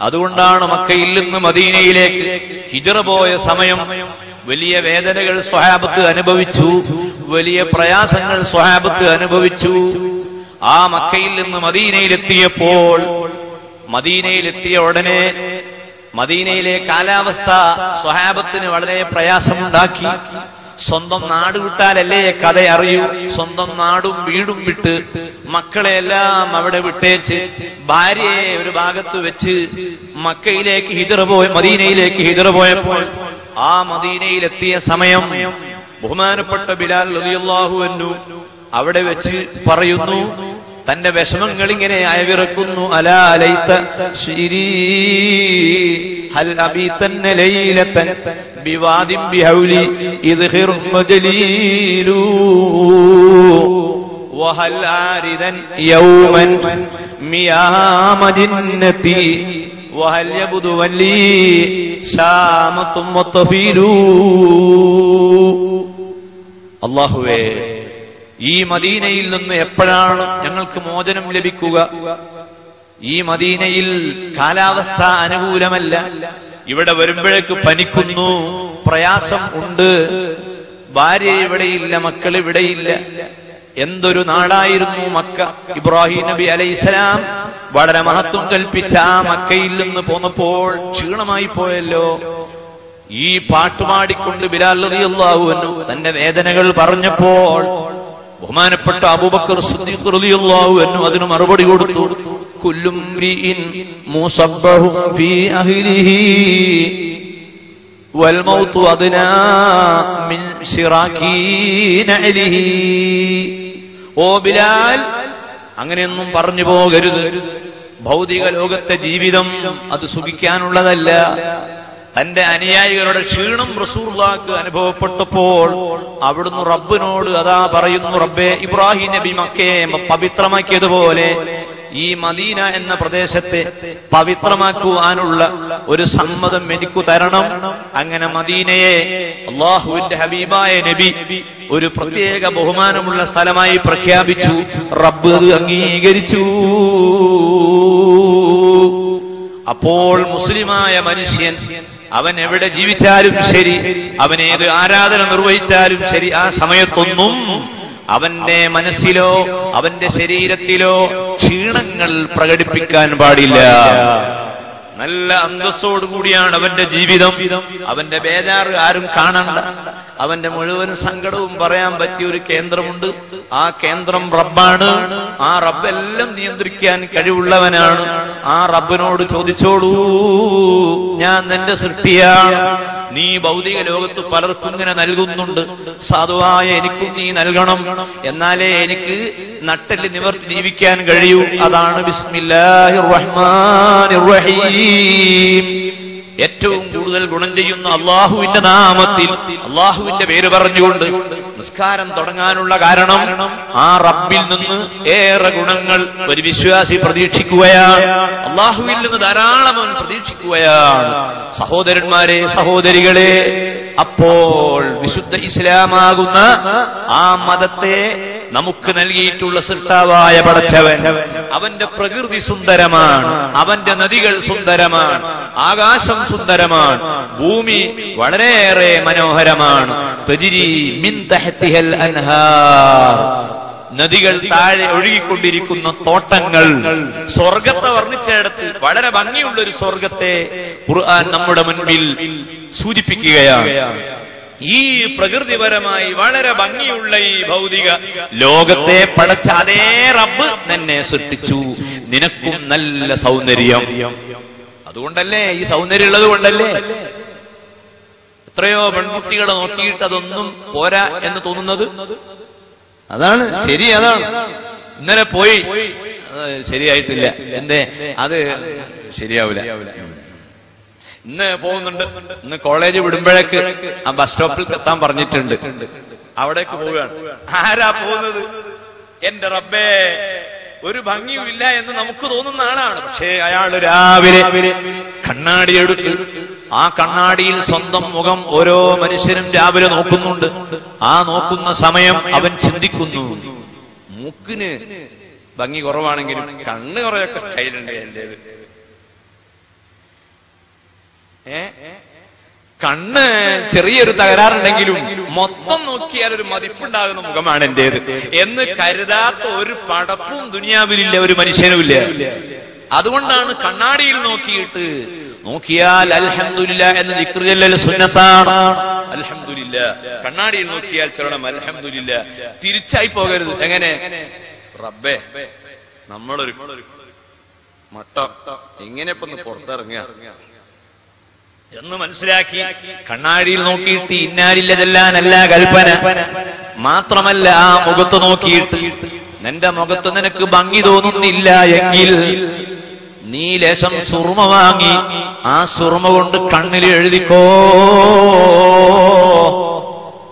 S3: അതുകൊണ്ടാണ് മക്കയിൽ നിന്ന് മദീനയിലേക്ക് ഹിജ്റ പോയ സമയം വലിയ വേദനകൾ സ്വഹാബത്ത് അനുഭവിച്ചു, വലിയ പ്രയാസങ്ങൾ സ്വഹാബത്ത് അനുഭവിച്ചു. ആ മക്കയിൽ നിന്ന് മദീനയിലെത്തിയപ്പോൾ, മദീനയിലെത്തിയ ഉടനെ മദീനയിലെ കാലാവസ്ഥ സ്വഹാബത്തിന് വളരെ പ്രയാസമുണ്ടാക്കി. സ്വന്തം നാട് വിട്ടാലല്ലേ കഥ അറിയൂ. സ്വന്തം നാടും വീടും വിട്ട് മക്കളെയെല്ലാം അവിടെ വിട്ടേച്ച് ഭാര്യയെ ഒരു ഭാഗത്ത് വെച്ച് മക്കയിലേക്ക് ഹിജ്റ പോയി മദീനയിലേക്ക് ഹിജ്റ പോയപ്പോൾ ആ മദീനയിലെത്തിയ സമയം ബഹുമാനപ്പെട്ട ബിലാൽ റളിയല്ലാഹു അൻഹു അവിടെ വെച്ച് പറയുന്നു, തന്റെ വിഷമങ്ങൾ ഇങ്ങനെ അയവിറക്കുന്നു. അലാ ലൈത ശിരീ ഹൽ അബീതന്ന ലൈലതൻ ബിവാദിൻ ബിഹൗലി ഇദ്ഖിർ മജലീലു വഹൽ ആരിദൻ യൗമൻ മിയാമ ജിന്നതി വഹൽ യബ്ദു വലി ശാമത്തും വതഫീലു. അല്ലാഹുവേ, ഈ മദീനയിൽ നിന്ന് എപ്പോഴാണ് ഞങ്ങൾക്ക് മോചനം ലഭിക്കുക? ഈ മദീനയിൽ കാലാവസ്ഥ അനുകൂലമല്ല. ഇവിടെ വരുമ്പോഴേക്ക് പനിക്കുന്നു, പ്രയാസം ഉണ്ട്, ഭാര്യ ഇവിടെയില്ല, മക്കൾ ഇവിടെയില്ല. എന്തൊരു നാടായിരുന്നു മക്ക. ഇബ്രാഹിം നബി അലൈഹിസ്സലാം വളരെ മഹത്വം കൽപ്പിച്ച ആ മക്കയിൽ നിന്ന് പോന്നപ്പോൾ ക്ഷീണമായി പോയല്ലോ. ഈ പാട്ടുപാടിക്കൊണ്ട് ബിലാൽ റളിയല്ലാഹു അൻഹു തന്റെ വേദനകൾ പറഞ്ഞപ്പോൾ ബഹുമാനപ്പെട്ട അബൂബക്കർ സിദ്ദീഖ് റളിയല്ലാഹു അൻഹു അതിന് മറുപടി കൊടുത്തു. കുല്ലും മ്രിഇൻ മുസബ്ബഹു ഫീ അഹ്ലിഹി വൽ മൗതു അദ്നാ മിൻ ശിറാകി നഅലിഹി. ഓ ബിലാൽ, അങ്ങനെയൊന്നും പറഞ്ഞു പോകരുത്. ഭൗതിക ലോകത്തെ ജീവിതം അത് സുഖിക്കാനുള്ളതല്ല. തന്റെ അനുയായികളുടെ ക്ഷീണം റസൂലുള്ളാഹിക്ക് അനുഭവപ്പെട്ടപ്പോൾ അവിടുന്ന് റബ്ബിനോട് അതാ പറയുന്നു, റബ്ബേ, ഇബ്രാഹിം നബി മക്കയെ പവിത്രമാക്കിയതുപോലെ ഈ മദീന എന്ന പ്രദേശത്തെ പവിത്രമാക്കുവാനുള്ള ഒരു സമ്മതം എനിക്ക് തരണം. അങ്ങനെ മദീനയെ അല്ലാഹുവിന്റെ ഹബീബായ നബി ഒരു പ്രത്യേക ബഹുമാനമുള്ള സ്ഥലമായി പ്രഖ്യാപിച്ചു. റബ്ബ് അത് അംഗീകരിച്ചു. അപ്പോൾ മുസ്ലിമായ മനുഷ്യൻ അവൻ എവിടെ ജീവിച്ചാലും ശരി, അവൻ ഏത് ആരാധന നിർവഹിച്ചാലും ശരി, ആ സമയത്തൊന്നും അവന്റെ മനസ്സിലോ അവന്റെ ശരീരത്തിലോ ക്ഷീണങ്ങൾ പ്രകടിപ്പിക്കാൻ പാടില്ല. നല്ല അന്തസ്സോടുകൂടിയാണ് അവന്റെ ജീവിതം. അവന്റെ ബേജാറ് ആരും കാണണ്ട. അവന്റെ മുഴുവൻ സങ്കടവും പറയാൻ പറ്റിയ ഒരു കേന്ദ്രമുണ്ട്. ആ കേന്ദ്രം റബ്ബാണ്. ആ റബ്ബെല്ലാം നിയന്ത്രിക്കാൻ കഴിവുള്ളവനാണ്. ആ റബ്ബിനോട് ചോദിച്ചോളൂ, ഞാൻ നിന്റെ സൃഷ്ടിയാണ്, നീ ഭൗതിക ലോകത്ത് പലർക്കും ഇങ്ങനെ നൽകുന്നുണ്ട്, സാധുവായ എനിക്കും നീ നൽകണം, എന്നാലേ എനിക്ക് നട്ടെല്ല് നിവർത്തി ജീവിക്കാൻ കഴിയൂ. അതാണ് ബിസ്മില്ലാഹിർ റഹ്മാനിർ റഹീം. ഏറ്റവും കൂടുതൽ ഗുണം ചെയ്യുന്ന അള്ളാഹുവിന്റെ നാമത്തിൽ, അള്ളാഹുവിന്റെ പേര് പറഞ്ഞുകൊണ്ട് നിസ്കാരം തുടങ്ങാനുള്ള കാരണം ആ റബ്ബിൽ നിന്ന് ഏറെ ഗുണങ്ങൾ ഒരു വിശ്വാസി പ്രതീക്ഷിക്കുകയാണ്. അള്ളാഹുവിൽ നിന്ന് ധാരാളം അവൻ പ്രതീക്ഷിക്കുകയാണ്. സഹോദരന്മാരെ, സഹോദരികളെ, അപ്പോൾ വിശുദ്ധ ഇസ്ലാമാകുന്ന ആ മതത്തെ നമുക്ക് നൽകിയിട്ടുള്ള സൃഷ്ടാവായ പടച്ചവൻ, അവന്റെ പ്രകൃതി സുന്ദരമാണ്, അവന്റെ നദികൾ സുന്ദരമാണ്, ആകാശം സുന്ദരമാണ്, ഭൂമി വളരെയേറെ മനോഹരമാണ്. തജ്രി മിൻ തഹ്തിഹൽ അൻഹാർ, നദികൾ താഴെ ഒഴുകിക്കൊണ്ടിരിക്കുന്ന തോട്ടങ്ങൾ, സ്വർഗത്തെ വർണ്ണിച്ചിടത്ത് വളരെ ഭംഗിയുള്ളൊരു സ്വർഗത്തെ ഖുർആൻ നമ്മുടെ മുൻപിൽ സൂചിപ്പിക്കുകയാണ്. ഈ പ്രകൃതിപരമായി വളരെ ഭംഗിയുള്ള ഈ ഭൗതിക ലോകത്തെ പടച്ച അതേ റബ്ബ് നിന്നെ സൃഷ്ടിച്ചു. നിനക്കും നല്ല സൗന്ദര്യം. അതുകൊണ്ടല്ലേ, ഈ സൗന്ദര്യം ഉള്ളത് കൊണ്ടല്ലേ എത്രയോ പെൺകുട്ടികളെ നോക്കിയിട്ട് അതൊന്നും പോരാ എന്ന് തോന്നുന്നത്. അതാണ് ശരി, അതാണ്. ഇന്നലെ പോയി ശരിയായിട്ടില്ല, എന്തേ അത് ശരിയാവില്ല. ഇന്ന് പോകുന്നുണ്ട്, ഇന്ന് കോളേജ് വിടുമ്പോഴേക്ക് ആ ബസ് സ്റ്റോപ്പിൽ എത്താൻ പറഞ്ഞിട്ടുണ്ട്. അവിടേക്ക് പോവുകയാണ്. ആരാ പോകുന്നത്? എന്റെ റബ്ബേ, ഒരു ഭംഗിയുമില്ല എന്ന് നമുക്ക് തോന്നുന്ന ആളാണ്. പക്ഷേ അയാൾ രാവിലെ കണ്ണാടി എടുത്ത് ആ കണ്ണാടിയിൽ സ്വന്തം മുഖം ഓരോ മനുഷ്യരും രാവിലെ നോക്കുന്നുണ്ട്. ആ നോക്കുന്ന സമയം അവൻ ചിന്തിക്കുന്നു, മൂക്കിന് ഭംഗി കുറവാണെങ്കിലും കണ്ണ് കുറെയൊക്കെ സ്റ്റൈലുണ്ട് എന്റേത്. കണ്ണ് ചെറിയൊരു തകരാറുണ്ടെങ്കിലും മൊത്തം നോക്കിയാൽ ഒരു മതിപ്പുണ്ടാകുന്ന മുഖമാണ് എന്റേത് എന്ന് കരുതാത്ത ഒരു പടപ്പും ദുനിയാവിലില്ല, ഒരു മനുഷ്യനുമില്ല. അതുകൊണ്ടാണ് കണ്ണാടിയിൽ നോക്കിയാൽ അൽഹംദുലില്ലാഹ് എന്ന് ദിക്ർ ചൊല്ലൽ സുന്നത്താണ്. അൽഹംദുലില്ലാഹ് കണ്ണാടിയിൽ നോക്കിയാൽ ചൊല്ലണം അൽഹംദുലില്ലാഹ്. തിരിച്ചായി പോകരുത്. എങ്ങനെ? റബ്ബേ, നമ്മളൊരു മട്ട എങ്ങനെ ഇപ്പൊ പുറത്തിറങ്ങുക, എന്ന് മനസ്സിലാക്കി കണ്ണാടിയിൽ നോക്കിയിട്ട് ഇന്നാലില്ല ചെല്ലാനല്ല കൽപ്പന. മാത്രമല്ല ആ മുഖത്ത് നോക്കിയിട്ട് നിന്റെ മുഖത്ത് നിനക്ക് ഭംഗി തോന്നുന്നില്ല എങ്കിൽ നീ ലേശം സുർമ വാങ്ങി ആ സുർമ കൊണ്ട് കണ്ണിൽ എഴുതിക്കോ.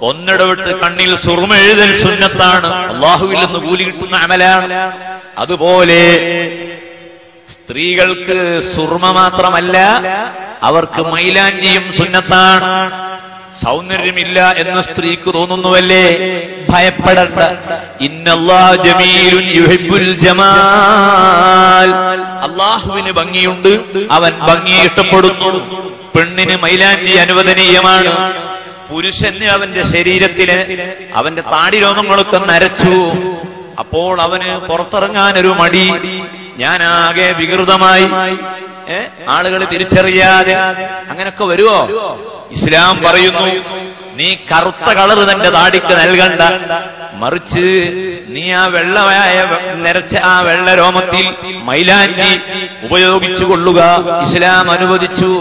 S3: ഒന്നിടവിട്ട് കണ്ണിൽ സുർമ എഴുതൽ സുന്നത്താണ്, അല്ലാഹുവിൽ നിന്ന് കൂലി കിട്ടുന്ന അമലാണ്. അതുപോലെ സ്ത്രീകൾക്ക് സുർമ മാത്രമല്ല അവർക്ക് മൈലാഞ്ചിയും സുന്നത്താണ്. സൗന്ദര്യമില്ല എന്ന് സ്ത്രീക്ക് തോന്നുന്നുവല്ലേ? ഭയപ്പെടണ്ട. ഇന്നല്ലാഹ ജമീലുൻ യുഹിബ്ബുൽ ജമാൽ. അല്ലാഹുവിന് ഭംഗിയുണ്ട്, അവൻ ഭംഗിയെ ഇഷ്ടപ്പെടുന്നു. പെണ്ണിന് മൈലാഞ്ചി അനുവദനീയമാണ്. പുരുഷന് അവന്റെ ശരീരത്തിന് അവന്റെ താടിരോമങ്ങളൊക്കെ നരച്ചു, അപ്പോൾ അവന് പുറത്തിറങ്ങാനൊരു മടി. ഞാനാകെ വികൃതമായി, ആളുകൾ തിരിച്ചറിയാതെ അങ്ങനൊക്കെ വരുമോ? ഇസ്ലാം പറയുന്നു, നീ കറുത്ത കളർ തന്റെ താടിക്ക് നൽകണ്ട, മറിച്ച് നീ ആ വെള്ളമായ നിരച്ച ആ വെള്ള രോമത്തിൽ മൈലാഞ്ചി ഉപയോഗിച്ചു കൊള്ളുക. ഇസ്ലാം അനുവദിച്ചു.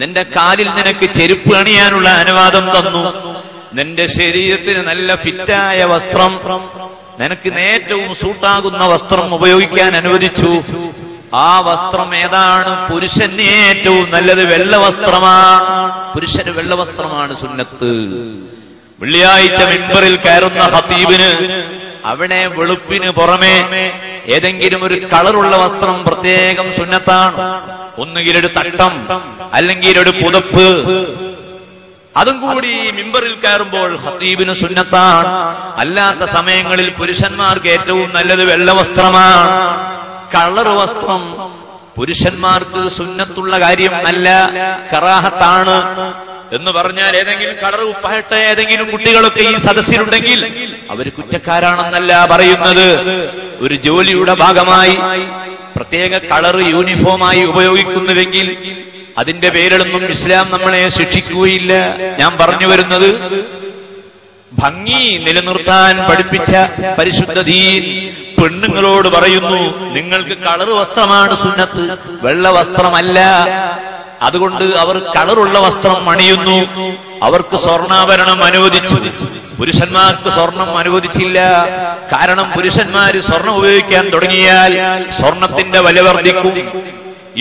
S3: നിന്റെ കാലിൽ നിനക്ക് ചെരുപ്പ് അണിയാനുള്ള അനുവാദം തന്നു. നിന്റെ ശരീരത്തിന് നല്ല ഫിറ്റായ വസ്ത്രം, നിനക്ക് ഏറ്റവും സൂട്ടാകുന്ന വസ്ത്രം ഉപയോഗിക്കാൻ അനുവദിച്ചു. ആ വസ്ത്രം ഏതാണ്? പുരുഷന് ഏറ്റവും നല്ലത് വെള്ള വസ്ത്രമാണ്. പുരുഷന് വെള്ള വസ്ത്രമാണ് സുന്നത്ത്. വെള്ളിയാഴ്ച മിമ്പറിൽ കയറുന്ന ഖതീബിന് അവിടെ വെളുപ്പിന് പുറമെ ഏതെങ്കിലും ഒരു കളറുള്ള വസ്ത്രം പ്രത്യേകം സുന്നത്താണ്. ഒന്നുകിൽ ഒരു തട്ടം, അല്ലെങ്കിൽ ഒരു പുതപ്പ്. അതും കൂടി മിമ്പറിൽ കയറുമ്പോൾ ഖതീബിന് സുന്നത്താണ്. അല്ലാത്ത സമയങ്ങളിൽ പുരുഷന്മാർക്ക് ഏറ്റവും നല്ലത് വെള്ള വസ്ത്രമാണ്. കളർ വസ്ത്രം പുരുഷന്മാർക്ക് സുന്നത്തുള്ള കാര്യം അല്ല, കറാഹത്താണ്. എന്ന് പറഞ്ഞാൽ ഏതെങ്കിലും കളർ ഉപ്പായിട്ട ഏതെങ്കിലും കുട്ടികളൊക്കെ ഈ സദസ്സിലുണ്ടെങ്കിൽ അവർ കുറ്റക്കാരാണെന്നല്ല പറയുന്നത്. ഒരു ജോലിയുടെ ഭാഗമായി പ്രത്യേക കളർ യൂണിഫോമായി ഉപയോഗിക്കുന്നുവെങ്കിൽ അതിന്റെ പേരിലൊന്നും ഇസ്ലാം നമ്മളെ ശിക്ഷിക്കുകയില്ല. ഞാൻ പറഞ്ഞു വരുന്നത്, ഭംഗി നിലനിർത്താൻ പഠിപ്പിച്ച പരിശുദ്ധ ദീൻ പെണ്ണുങ്ങളോട് പറയുന്നു, നിങ്ങൾക്ക് കളർ വസ്ത്രമാണ് സുന്നത്ത്, വെള്ള വസ്ത്രമല്ല. അതുകൊണ്ട് അവർ കളറുള്ള വസ്ത്രം അണിയുന്നു. അവർക്ക് സ്വർണ്ണാഭരണം അനുവദിച്ചു, പുരുഷന്മാർക്ക് സ്വർണം അനുവദിച്ചില്ല. കാരണം പുരുഷന്മാര് സ്വർണം ഉപയോഗിക്കാൻ തുടങ്ങിയാൽ സ്വർണത്തിന്റെ വില വർദ്ധിക്കും.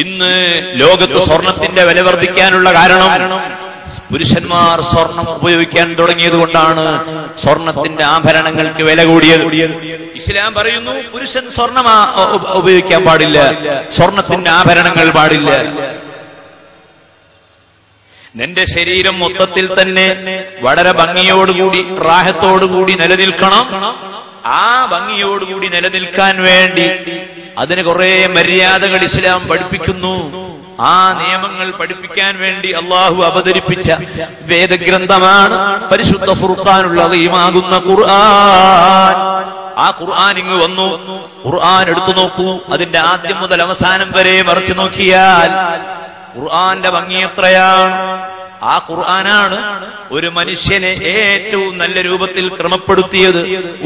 S3: ഇന്ന് ലോകത്ത് സ്വർണത്തിന്റെ വില വർദ്ധിക്കാനുള്ള കാരണം പുരുഷന്മാർ സ്വർണം ഉപയോഗിക്കാൻ തുടങ്ങിയതുകൊണ്ടാണ്. സ്വർണത്തിന്റെ ആഭരണങ്ങൾക്ക് വില കൂടിയത്. ഇസ്ലാം പറയുന്നു, പുരുഷൻ സ്വർണം ഉപയോഗിക്കാൻ പാടില്ല, സ്വർണത്തിന്റെ ആഭരണങ്ങൾ പാടില്ല. നിന്റെ ശരീരം മൊത്തത്തിൽ തന്നെ വളരെ ഭംഗിയോടുകൂടി റാഹത്തോടുകൂടി നിലനിൽക്കണം. ആ ഭംഗിയോടുകൂടി നിലനിൽക്കാൻ വേണ്ടി അതിന് കുറെ മര്യാദകൾ ഇസ്ലാം പഠിപ്പിക്കുന്നു. ആ നിയമങ്ങൾ പഠിപ്പിക്കാൻ വേണ്ടി അള്ളാഹു അവതരിപ്പിച്ച വേദഗ്രന്ഥമാണ് പരിശുദ്ധ ഫുർഖാനുള്ള അദീമാകുന്ന ഖുർആൻ. ആ ഖുർആൻ ഇങ്ങ് വന്നു. ഖുർആൻ എടുത്തു നോക്കൂ, അതിന്റെ ആദ്യം മുതൽ അവസാനം വരെ മറിച്ചു നോക്കിയാൽ ഖുർആന്റെ ഭംഗി എത്രയാണ്. ആ ഖുർആനാണ് ഒരു മനുഷ്യനെ ഏറ്റവും നല്ല രൂപത്തിൽ ക്രമപ്പെടുത്തിയത്.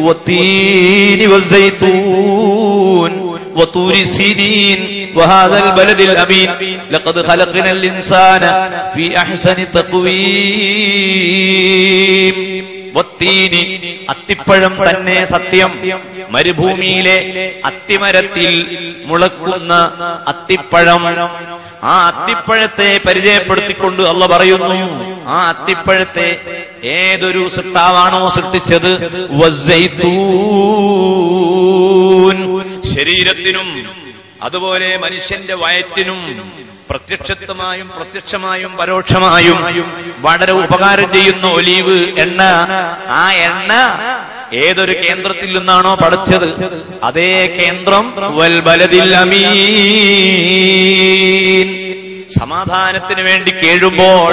S3: വത്തീനി വസ്സൈതൂൻ വതൂരി സീനീൻ വഹാദൽ ബലദിൽ അമീൻ ലഖദ് ഖലഖനൽ ഇൻസാന ഫീ അഹ്സനി തഖ്വീം. വത്തീനി, അത്തിപ്പഴം തന്നെ സത്യം. മരുഭൂമിയിലെ അത്തിമരത്തിൽ മുളക്കുന്ന അത്തിപ്പഴം. ആ അത്തിപ്പഴത്തെ പരിചയപ്പെടുത്തിക്കൊണ്ട് അല്ലാഹു പറയുന്നു, ആ അത്തിപ്പഴത്തെ ഏതൊരു സൃഷ്ടാവാണോ സൃഷ്ടിച്ചത്, വസ്സൈതൂൻ, ശരീരത്തിനും അതുപോലെ മനുഷ്യന്റെ വയറ്റിനും പ്രത്യക്ഷമായും പരോക്ഷമായും വളരെ ഉപകാരം ചെയ്യുന്ന ഒലീവ് എണ്ണ. ആ എണ്ണ ഏതൊരു കേന്ദ്രത്തിൽ നിന്നാണോ പഠിച്ചത്, അതേ കേന്ദ്രം വൽ ബലദിൽ അമീൻ. സമാധാനത്തിന് വേണ്ടി കേഴുമ്പോൾ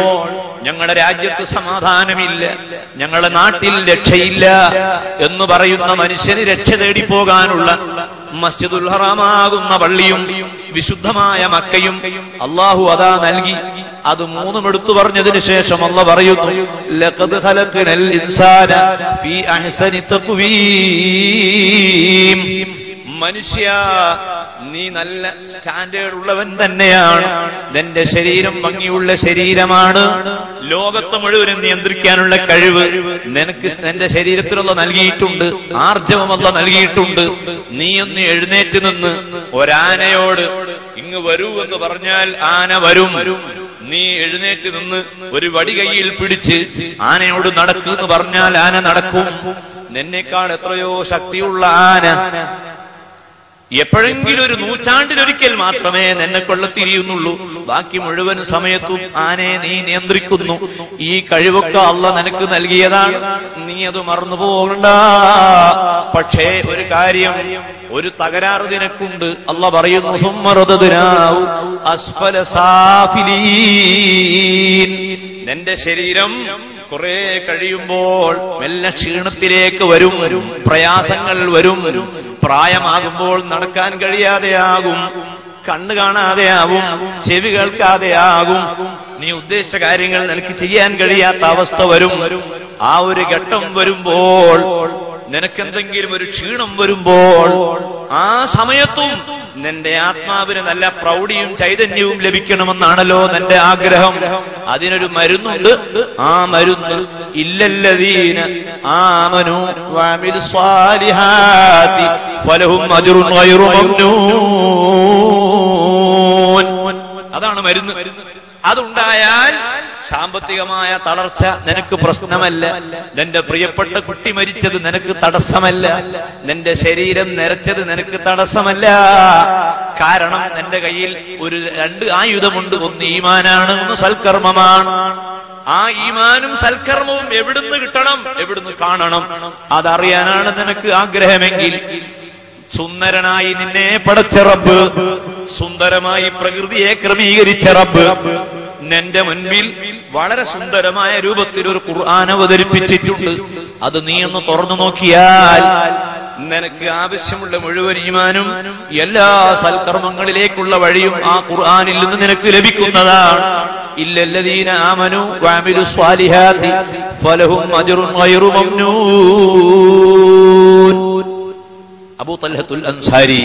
S3: ഞങ്ങളുടെ രാജ്യത്ത് സമാധാനമില്ല, ഞങ്ങളുടെ നാട്ടിൽ രക്ഷയില്ല എന്ന് പറയുന്ന മനുഷ്യന് രക്ഷ തേടിപ്പോകാനുള്ള മസ്ജിദുൽ ഹറാമാകുന്ന പള്ളിയും വിശുദ്ധമായ മക്കയും അള്ളാഹു അതാ നൽകി. അത് മൂന്നും എടുത്തു പറഞ്ഞതിന് ശേഷം അല്ലാഹു പറയുന്നു, ലഖദ് ഖലഖനൽ ഇൻസാന ഫീ അഹ്സനി തഖ്വീം. മനുഷ്യ നീ നല്ല സ്റ്റാൻഡേർഡ് ഉള്ളവൻ തന്നെയാണ്, നിന്റെ ശരീരം ഭംഗിയുള്ള ശരീരമാണ്, ലോകത്ത് മുഴുവനും നിയന്ത്രിക്കാനുള്ള കഴിവ് നിനക്ക് നിന്റെ ശരീരത്തിലുള്ള നൽകിയിട്ടുണ്ട്, ആർജവമല്ല നൽകിയിട്ടുണ്ട്. നീ ഒന്ന് എഴുന്നേറ്റ് നിന്ന് ഒരാനയോട് ഇങ്ങ് വരൂ എന്ന് പറഞ്ഞാൽ ആന വരും. നീ എഴുന്നേറ്റ് നിന്ന് ഒരു വടി കൈയിൽ പിടിച്ച് ആനയോട് നടക്കൂ എന്ന് പറഞ്ഞാൽ ആന നടക്കും. നിന്നേക്കാൾ എത്രയോ ശക്തിയുള്ള ആന എപ്പോഴെങ്കിലും ഒരു നൂറ്റാണ്ടിലൊരിക്കൽ മാത്രമേ നിന്നെ കൊള്ളത്തിരിയുന്നുള്ളൂ. ബാക്കി മുഴുവൻ സമയത്തും ആനയെ നീ നിയന്ത്രിക്കുന്നു. ഈ കഴിവൊക്കെ അള്ളാഹ് നിനക്ക് നൽകിയതാണ്, നീ അത് മറന്നു പോകണ്ട. പക്ഷേ ഒരു കാര്യം, ഒരു തകരാറ് നിനക്കുണ്ട്. അള്ളാഹ് പറയുന്നു, സുമ്മറദദ്നാഹു അസ്ഫല സാഫിലീൻ. നിന്റെ ശരീരം കുറെ കഴിയുമ്പോൾ മെല്ലെ ക്ഷീണത്തിലേക്ക് വരും, പ്രയാസങ്ങൾ വരും. പ്രായമാകുമ്പോൾ നടക്കാൻ കഴിയാതെയാകും, കണ്ണ് കാണാതെയാവും, ചെവി കേൾക്കാതെയാകും, നീ ഉദ്ദേശിച്ച കാര്യങ്ങൾ നിനക്ക് ചെയ്യാൻ കഴിയാത്ത അവസ്ഥ വരും. ആ ഒരു ഘട്ടം വരുമ്പോൾ, നിനക്കെന്തെങ്കിലും ഒരു ക്ഷീണം വരുമ്പോൾ, ആ സമയത്തും നിന്റെ ആത്മാവിന് നല്ല പ്രൗഢിയും ചൈതന്യവും ലഭിക്കണമെന്നാണല്ലോ നിന്റെ ആഗ്രഹം. അതിനൊരു മരുന്നുണ്ട്. ആ മരുന്ന് ഇല്ലല്ലദീന ആമനൂ വഅമിലുസ് സ്വാലിഹാത്തി ഫലഹും അജ്റുൻ ഗൈറു മംനൂൻ. അതാണ് മരുന്ന്. അതുണ്ടായാൽ സാമ്പത്തികമായ തളർച്ച നിനക്ക് പ്രശ്നമല്ല, നിന്റെ പ്രിയപ്പെട്ട കുട്ടി മരിച്ചത് നിനക്ക് തടസ്സമല്ല, നിന്റെ ശരീരം നിരച്ചത് നിനക്ക് തടസ്സമല്ല. കാരണം നിന്റെ കയ്യിൽ ഒരു രണ്ട് ആയുധമുണ്ട്. ഒന്ന് ഈമാനാണ്, ഒന്ന് സൽക്കർമ്മമാണ്. ആ ഈമാനും സൽക്കർമ്മവും എവിടുന്ന് കിട്ടണം, എവിടുന്ന് കാണണം, അതറിയാനാണ് നിനക്ക് ആഗ്രഹമെങ്കിൽ സുന്ദരനായി നിന്നെ പടച്ച റബ്ബ്, സുന്ദരമായി പ്രകൃതിയെ ക്രമീകരിച്ച റബ്ബ് നിന്റെ മുൻപിൽ വളരെ സുന്ദരമായ രൂപത്തിൽ ഒരു ഖുർആൻ അവതരിപ്പിച്ചിട്ടുണ്ട്. അത് നീ ഒന്ന് തുറന്നു നോക്കിയാൽ നിനക്ക് ആവശ്യമുള്ള മുഴുവൻ ഈമാനും എല്ലാ സൽക്കർമ്മങ്ങളിലേക്കുള്ള വഴിയും ആ ഖുർആനിൽ നിന്ന് നിനക്ക് ലഭിക്കുന്നതാണ്. ഇല്ലല്ലദീന ആമനൂ വഅമിലുസ് സ്വാലിഹാത്തി ഫലഹും അജ്റുൻ ഗൈറു മംനൂൻ. അബൂ തൽഹത്തുൽ അൻസാരി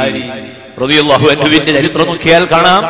S3: റളിയല്ലാഹു അൻഹുവിന്റെ ചരിത്രം നോക്കിയാൽ കാണാം.